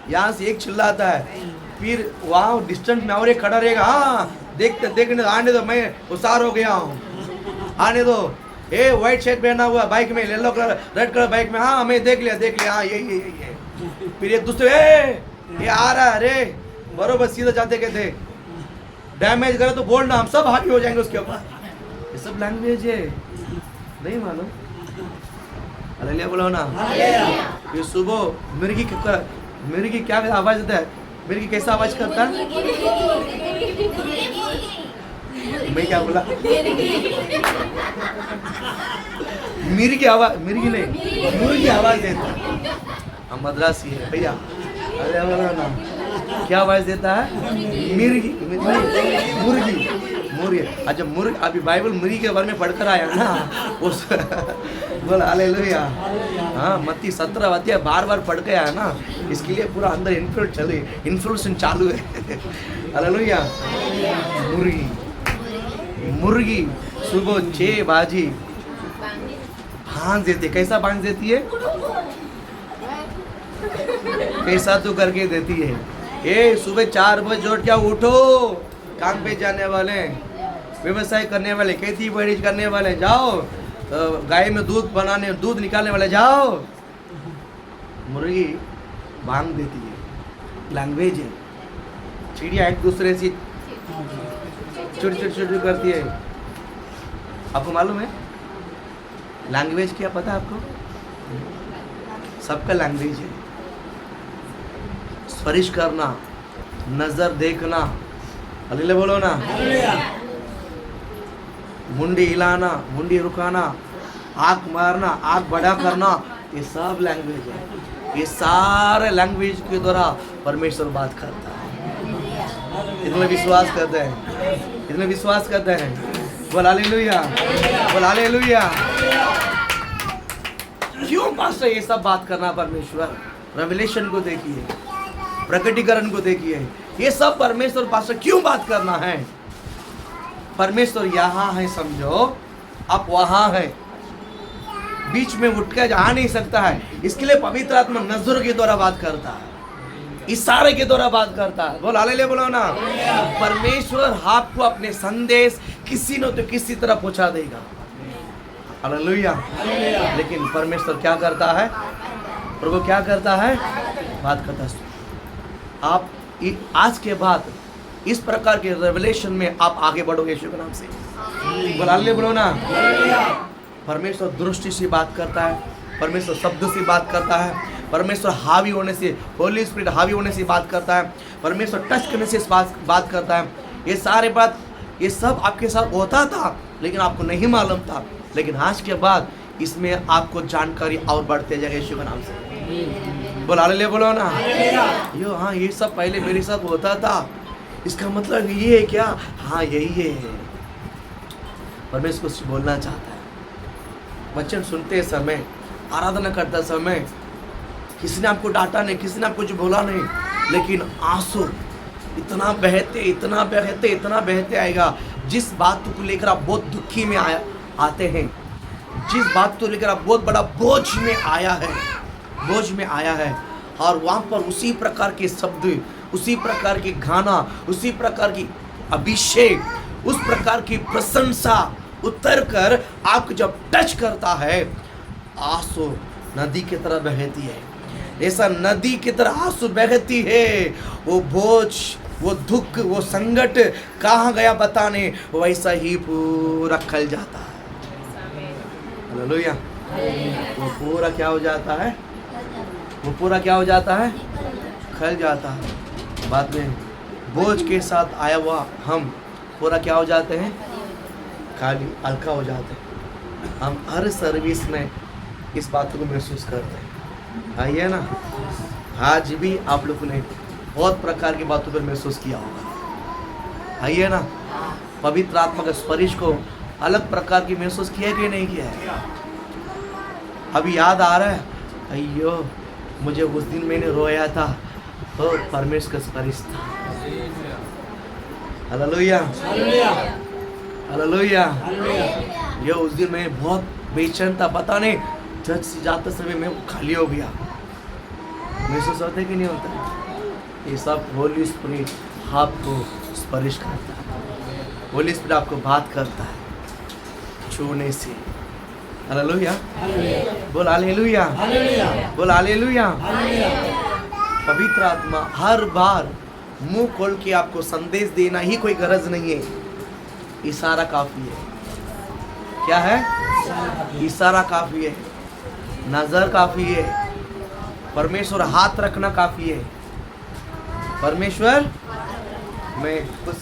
यहाँ से एक चिल्लाता है, फिर वहाँ डिस्टेंस में और एक खड़ा रहेगा, हाँ देखते देखने आने दो, मैं उसार हो गया हूँ, आने दो। ए व्हाइट शर्ट पहना हुआ बाइक में, yellow colour red colour bike में, हाँ मैं देख लिया, हाँ यही। फिर एक दूसरे ये आ रहा है, अरे बरोबर सीधा जाते कहते, डैमेज करे तो बोलना, हम सब हावी हो जाएंगे उसके ऊपर। ये सब लैंग्वेज है, नहीं मालूम? हालेलुया बोलो ना। फिर सुबह मिर्गी क्या आवाज देता है? मिर्गी कैसा आवाज करता है? मैं क्या बोला? मिर्गी नहीं, मुर्गी आवाज देता है। हम मद्रासी है भैया। अरे बोलो ना, क्या आवाज देता है? मिर्गी, मुर्गी। अच्छा मुर्गी, अभी बाइबल मुर्गी के बारे में पढ़कर आया ना उस बोल हालेलुया। हाँ, मत्ती 17 अध्याय बार पढ़ के आया ना, इसके लिए पूरा अंदर इन्फ्लुएंस चालू है। हालेलुया। मुर्गी सुबह 6 बजे भांज देती है। कैसा भांज देती है? कैसा तो करके देती है। ये सुबह 4 बजे उठ क्या उठो, काम पे जाने वाले, व्यवसाय करने वाले, खेती बाड़ी करने वाले जाओ, गाय में दूध निकालने वाले जाओ। मुर्गी भांग देती है, लैंग्वेज है। चिड़िया एक दूसरे से चुड़ करती है। आपको मालूम है लैंग्वेज क्या? पता है आपको? सबका लैंग्वेज है। स्पर्श करना, नजर देखना, हालेलुया बोलो ना। मुंडी हिलाना, मुंडी रुकाना, आँख मारना, आँख बड़ा करना, ये सब लैंग्वेज है। ये सारे लैंग्वेज के द्वारा परमेश्वर बात करता है। इतने विश्वास करते हैं। बोल हालेलुया, बोल हालेलुया। क्यों पास्टर ये सब बात करना? परमेश्वर रेवलेशन को देखिए, प्रकटीकरण को देखिए, ये सब परमेश्वर पास्टर क्यों बात करना है? परमेश्वर यहाँ है समझो, आप वहाँ है, बीच में उठ कर आ नहीं सकता है। इसके लिए पवित्र आत्मा नजर के द्वारा बात करता है, इशारे के द्वारा बात करता है। बोल हालेलुया बोलो ना। परमेश्वर आपको अपने संदेश किसी न तो किसी तरह पहुंचा देगा। हालेलुया। लेकिन परमेश्वर क्या करता है? प्रभु क्या करता है? बात करता है। आप आज के बाद इस प्रकार के रेवलेशन में आप आगे बढ़ोगे यीशु के नाम से। बोल हालेलुया बोलो ना। परमेश्वर दृष्टि से बात करता है, परमेश्वर शब्द से बात करता है, परमेश्वर हावी होने से, होली स्पिरिट हावी होने से बात करता है, परमेश्वर टच करने से बात करता है। ये सारे बात, ये सब आपके साथ होता था लेकिन आपको नहीं मालूम था। लेकिन आज के बाद इसमें आपको जानकारी और बढ़ते जाएगा यीशु के नाम से। बोल हालेलुया बोलो ना। यो हाँ, ये सब पहले मेरे साथ होता था, इसका मतलब ये है क्या? हाँ यही है। परमेश्वर कुछ बोलना चाहता है। वचन सुनते समय, आराधना करते समय किसी ने आपको डांटा नहीं, किसी ने आपको कुछ बोला नहीं, लेकिन आंसू इतना बहते इतना बहते इतना बहते आएगा, जिस बात को लेकर आप बहुत दुखी में आते हैं, जिस बात को लेकर आप बहुत बड़ा बोझ में आया है, और वहाँ पर उसी प्रकार के शब्द, उसी प्रकार की गाना, उसी प्रकार की अभिषेक, उस प्रकार की प्रशंसा उतर कर आपको जब टच करता है, आंसू नदी की तरह बहती है। ऐसा नदी की तरह आंसू बहती है, वो बोझ, वो दुख, वो संकट कहाँ गया बताने, वैसा ही पूरा खल जाता है। हालेलुया। वो पूरा क्या हो जाता है? वो पूरा क्या हो जाता है? खल जाता है। बाद में बोझ के साथ आया हुआ हम पूरा क्या हो जाते हैं? खाली हल्का हो जाते हैं। हम हर सर्विस में इस बात को महसूस करते हैं। आइए ना, आज भी आप लोगों ने बहुत प्रकार की बातों पर महसूस किया होगा। आइए ना, पवित्र आत्मा के स्पर्श को अलग प्रकार की महसूस किया कि नहीं किया है? अभी याद आ रहा है, अయ్యో मुझे उस दिन मैंने रोया था, तो परमेश्वर का स्पर्श था। Hallelujah, hallelujah. ये उस दिन मैं बहुत बेचैन था, पता नहीं चर्च से जाते समय मैं खाली हो गया। महसूस होता है कि नहीं होता? ये सब होली स्पिरिट आपको स्पर्श करता है, होली स्पिरिट आपको बात करता है छूने से। हालेलुया, बोल हालेलुया, बोल हालेलुया। पवित्र आत्मा हर बार मुंह खोल के आपको संदेश देना ही कोई गरज नहीं है, इशारा काफी है। क्या है? इशारा काफी है, नजर काफी है, परमेश्वर हाथ रखना काफी है। परमेश्वर, मैं कुछ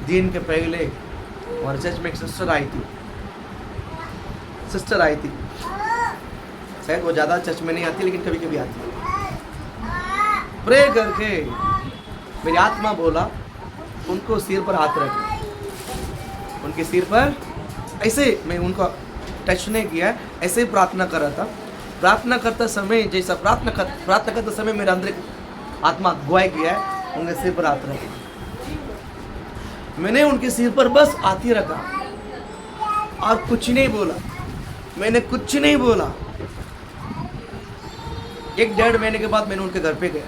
दिन के पहले हमारे चर्च में एक सिस्टर आई थी, शायद वो ज़्यादा चर्च में नहीं आती, लेकिन कभी कभी आती है। प्रे करके मेरी आत्मा बोला उनको सिर पर हाथ रख, उनके सिर पर ऐसे, मैं उनको टच नहीं किया, ऐसे ही प्रार्थना कर रहा था। प्रार्थना करता समय, जैसा प्रार्थना करते समय मेरे अंदर आत्मा अगुवाई किया है, उनके सिर पर हाथ रखा। मैंने उनके सिर पर बस हाथ ही रखा और कुछ नहीं बोला, मैंने कुछ नहीं बोला। 1-1.5 महीने के बाद मैंने उनके घर पे गया।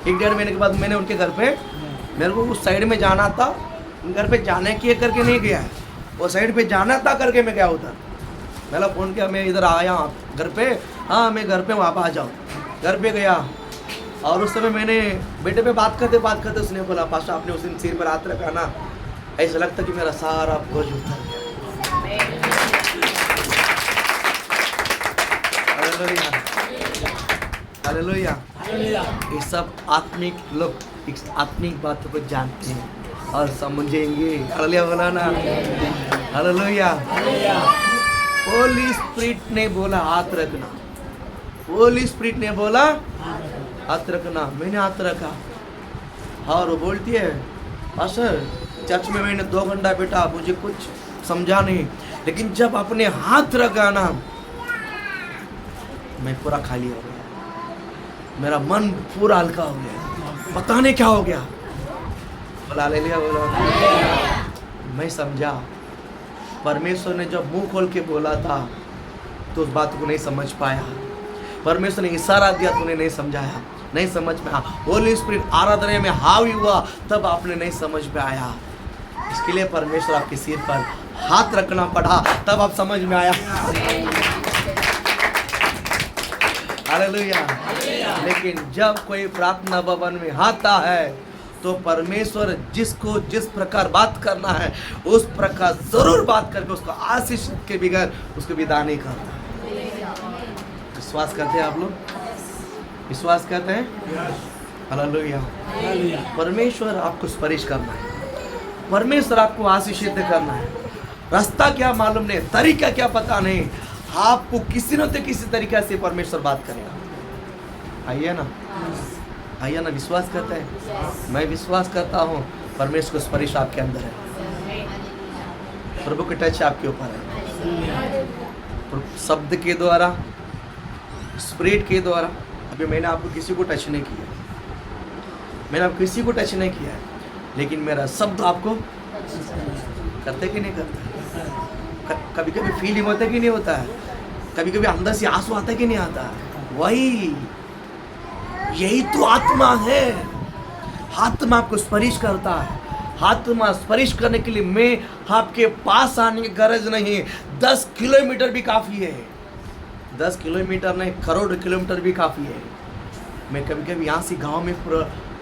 1-1.5 महीने के बाद मैंने उनके घर पे, मेरे को उस साइड में जाना था, घर पे जाने के करके नहीं गया, वो साइड पे जाना था करके मैं क्या होता, मैंने फ़ोन किया, मैं इधर आया घर पे, हाँ मैं घर पे, वहाँ पर आ जाओ। घर पे गया और उस समय मैंने बेटे पे बात करते उसने बोला, पास्टर आपने उस दिन सिर पर हाथ रखा ना, ऐसा लगता कि मेरा सारा बोझ उतर गया। हालेलुया। ये सब आत्मिक लोग इस आत्मिक बातों को जानते हैं और समझेंगे। हालेलुया बोला ना, हालेलुया। होली स्पिरिट ने बोला हाथ रखना, होली स्पिरिट ने बोला हाथ रखना, मैंने हाथ रखा। और वो बोलती है, पास्टर चर्च में मैंने 2 घंटा बैठा, मुझे कुछ समझा नहीं, लेकिन जब अपने हाथ रखा ना, मैं पूरा खाली हो गया, मेरा मन पूरा हल्का हो गया, पता नहीं क्या हो गया। बोला हालेलुया, बोला। मैं समझा, परमेश्वर ने जब मुंह खोल के बोला था तो उस बात को नहीं समझ पाया। परमेश्वर ने इशारा दिया, तूने नहीं समझाया, नहीं समझ में आया। होली स्पिरिट आराधना में हावी हुआ, तब आपने नहीं समझ में आया। इसके लिए परमेश्वर आपके सिर पर हाथ रखना पड़ा, तब आप समझ में आया। हालेलुया। लेकिन जब कोई प्रार्थना भवन में आता है तो परमेश्वर जिसको जिस प्रकार बात करना है उस प्रकार जरूर बात करके उसको आशीष के बगैर उसको विदा नहीं करता। विश्वास करते हैं आप लोग? विश्वास करते हैं? हालेलुया। परमेश्वर आपको स्पर्श करना है, परमेश्वर आपको आशीषित करना है। रास्ता क्या मालूम नहीं, तरीका क्या पता नहीं, आपको किसी न तो किसी तरीके से परमेश्वर बात करेगा। आइए ना, आइए ना, विश्वास करते हैं? मैं विश्वास करता हूँ परमेश्वर का स्पर्श आपके अंदर है, प्रभु की टच आपके ऊपर है, शब्द के द्वारा, स्पिरिट के द्वारा। अभी मैंने आपको किसी को टच नहीं किया, मैंने अब किसी को टच नहीं किया है, लेकिन मेरा शब्द आपको करते कि नहीं करता? कभी कभी फीलिंग होता है कि नहीं होता है? कभी कभी अंदर से आंसू आता है कि नहीं आता? वही, यही तो आत्मा है। आत्मा आपको स्पर्श करता है। आत्मा स्पर्श करने के लिए मैं आपके पास आने की गरज नहीं, 10 किलोमीटर भी काफ़ी है। 10 किलोमीटर नहीं, करोड़ किलोमीटर भी काफ़ी है। मैं कभी कभी यहाँ से गांव में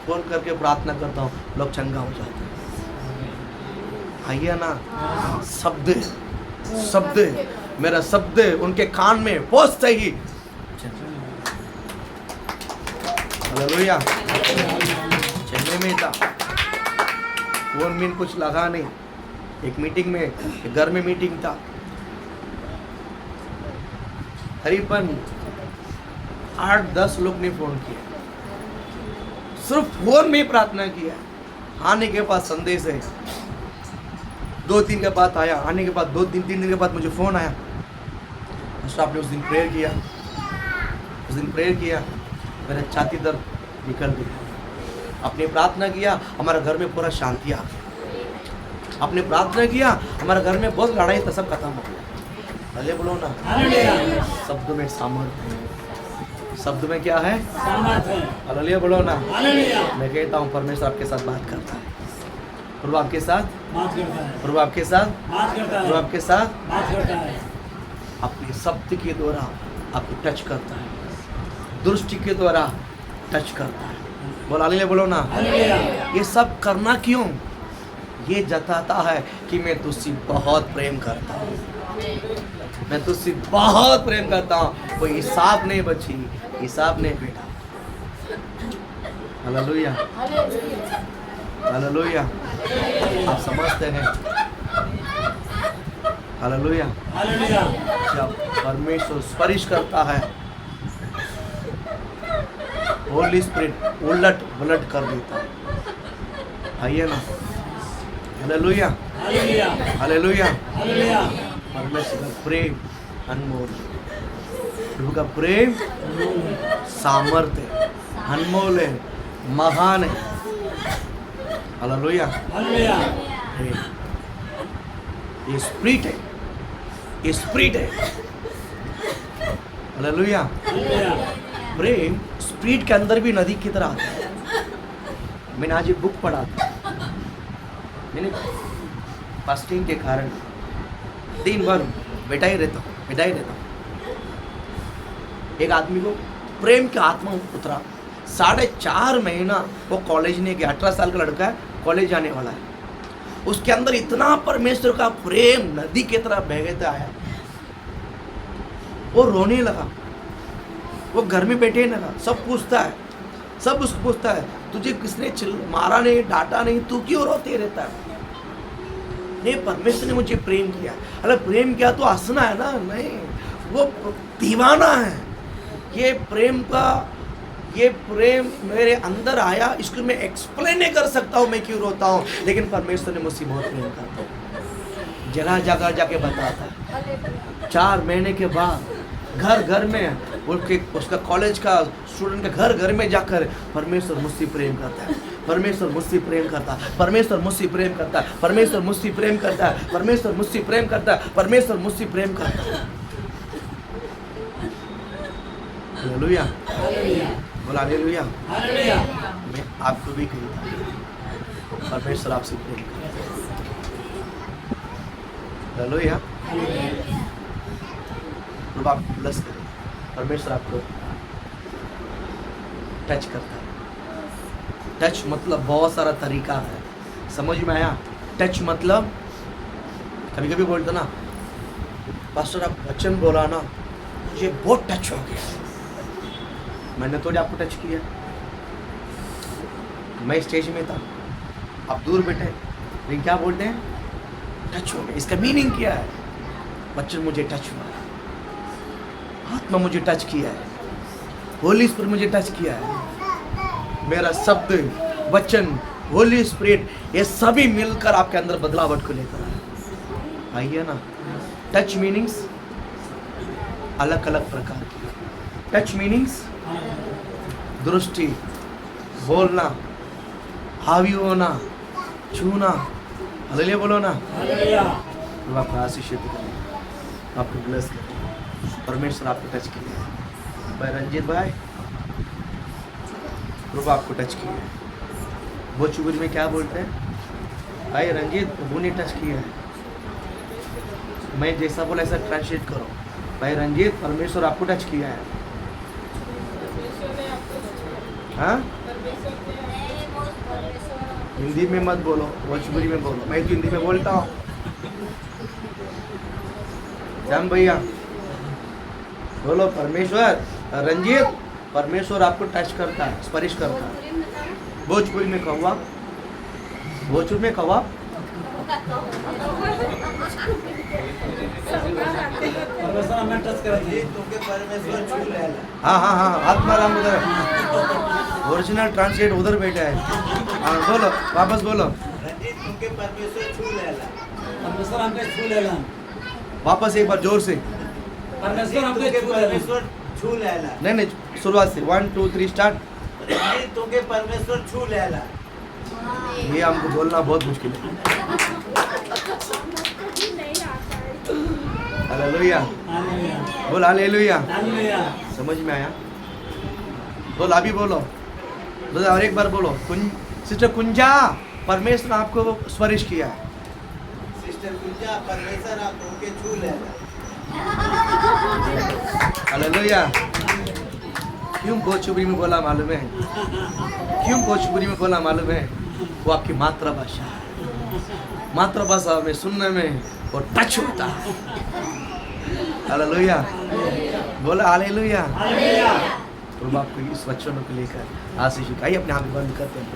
फोन करके प्रार्थना करता हूँ, लोग चंगा हो जाते हैं। आइए ना, शब्द मेरा शब्द उनके कान में पहुँचते ही, हालेलुया। चेन्नई में था, फोन में कुछ लगा नहीं, एक मीटिंग में, एक घर में मीटिंग था, करीबन 8-10 लोग ने फोन किया, सिर्फ फोन में प्रार्थना किया। आने के बाद संदेश है, 2-3 के बाद आया, आने के बाद 2-3 दिन के बाद मुझे फोन आया, आपने उस दिन प्रेयर किया, मेरा छाती दर्द निकल गया। आपने प्रार्थना किया, हमारे घर में पूरा शांति आ गया। आपने प्रार्थना किया, हमारे घर में बहुत लड़ाई था, सब खत्म हो गया। अरे बोलो ना, शब्द में सामर्थ्य है। शब्द में क्या है? हालेलुया बोलो ना। मैं कहता हूँ परमेश्वर आपके साथ बात करता है, प्रभु आपके साथ बात करता है, प्रभु आपके साथ बात करता है, प्रभु आपके साथ बात करता है। अपने शब्द के द्वारा आपको टच करता है, दृष्टि के द्वारा टच करता है। बोल हालेलुया बोलो ना। ये सब करना क्यों? ये जताता है कि मैं तुझसे बहुत प्रेम करता हूँ, मैं तुझसे बहुत प्रेम करता हूँ। कोई हिसाब नहीं बची, हिसाब नहीं बेटा। Hallelujah hallelujah. आप समझते हैं? हालेलुया। जब परमेश्वर स्पर्श करता है, होली स्पिरिट उलट पलट कर देता है। आइए ना, हालेलुया हालेलुया। परमेश्वर का प्रेम अनमोल, प्रभु का प्रेम सामर्थ्य है, अनमोल है, महान है। हालेलुया। ये स्पिरिट है, ये स्पिरिट है। हालेलुया। प्रेम स्पिरिट के अंदर भी नदी की तरह आता है। मैंने आज एक बुक पढ़ा था, मैंने फास्टिंग के कारण दिन भर बैठा ही रहता हूँ। एक आदमी को प्रेम का आत्मा उतरा, 4.5 महीना वो कॉलेज नहीं गया, 18 साल का लड़का है, कॉलेज जाने वाला है। उसके अंदर इतना परमेश्वर का प्रेम नदी की तरह बहते आया, वो रोने लगा। वो घर में बैठे लगा, सब पूछता है, सब उसको पूछता है, तुझे किसने मारा नहीं, डांटा नहीं, तू क्यों रोते रहता है? नहीं, परमेश्वर ने मुझे प्रेम किया। अरे प्रेम किया तो हंसना है ना? नहीं, वो दीवाना है। ये प्रेम मेरे अंदर आया, इसको मैं एक्सप्लेन नहीं कर सकता हूँ मैं क्यों रोता हूँ, लेकिन परमेश्वर ने मुझसे बहुत प्रेम करता है। जगह जगह जाके बताता है। 4 महीने के बाद घर में उसका कॉलेज का स्टूडेंट का घर में जाकर परमेश्वर मुझसे प्रेम करता है, परमेश्वर मुझसे प्रेम करता है, परमेश्वर मुझसे प्रेम करता है, परमेश्वर मुझसे प्रेम करता है, परमेश्वर मुझसे प्रेम करता है, परमेश्वर मुझसे प्रेम करता है। हालेलुया बोला, हालेलुया। मैं आपको भी कहता हूँ परमेश्वर आपसे प्रेम करता है। हालेलुया। अब आप प्लस करें, परमेश्वर आपको टच करता है। टच मतलब बहुत सारा तरीका है, समझ में आया? टच मतलब कभी कभी बोलते ना, पास्टर आप वचन बोला ना, मुझे बहुत टच हो गया। मैंने तो आपको टच किया, मैं स्टेज में था, आप दूर बैठे, लेकिन क्या बोलते हैं? टच हो गया। इसका मीनिंग क्या है? वचन मुझे टच हुआ, आत्मा मुझे टच किया है, होली स्पिरिट मुझे टच किया है। मेरा शब्द, वचन, होली स्पिरिट, ये सभी मिलकर आपके अंदर बदलावट को लेकर आए। आइए ना, टच मीनिंग्स अलग अलग प्रकार की। टच मीनिंग्स दृष्टि, बोलना, हावी होना, छूना, हालेलुया बोलो ना। प्रभु आपको आशीषित करें, आपको ब्लेस करें। परमेश्वर आपको टच किया है भाई रंजीत भाई, प्रभु आपको टच किया है। भोजपुरी में क्या बोलते हैं भाई रंजीत, प्रभु ने टच किया है। मैं जैसा बोला ऐसा ट्रांसलेट करो। भाई रंजीत, परमेश्वर आपको टच किया है। हाँ, हिंदी में मत बोलो, भोजपुरी में बोलो। मैं तो हिंदी में बोलता हूँ। श्याम भैया बोलो, परमेश्वर, रंजीत, परमेश्वर आपको टच करता है, स्पर्श करता है। भोजपुरी में कौवा, भोजपुरी में कौवा, हाँ हाँ हाँ, आत्माराम उधर, ओरिजिनल ट्रांसलेट उधर बैठा है। हाँ बोलो, वापस बोलो। परमेश्वर हमके छू लेला। वापस एक बार जोर से। परमेश्वर हमके छू लेला। नहीं नहीं, शुरुआत से 1 2 3 स्टार्ट। तुमके परमेश्वर छू लेला। ये हमको बोलना बहुत मुश्किल है। हालेलुया, बोल हालेलुया। समझ में आया? बोल, अभी बोलो, और एक बार बोलो। सिस्टर कुंजा, परमेश्वर आपको स्पर्श किया है। सिस्टर कुंजा, परमेश्वर आपके छू लेला। हालेलुया। क्यों भोजपुरी में बोला मालूम है? क्यों भोजपुरी में बोला मालूम है? वो आपकी मातृभाषा है। मातृभाषा में सुनने में वो टच होता है। हालेलुया, बोला हालेलुया। प्रभु आपको इस वचनों को लेकर आशीष। आइए अपने हाथ बंद करते हैं।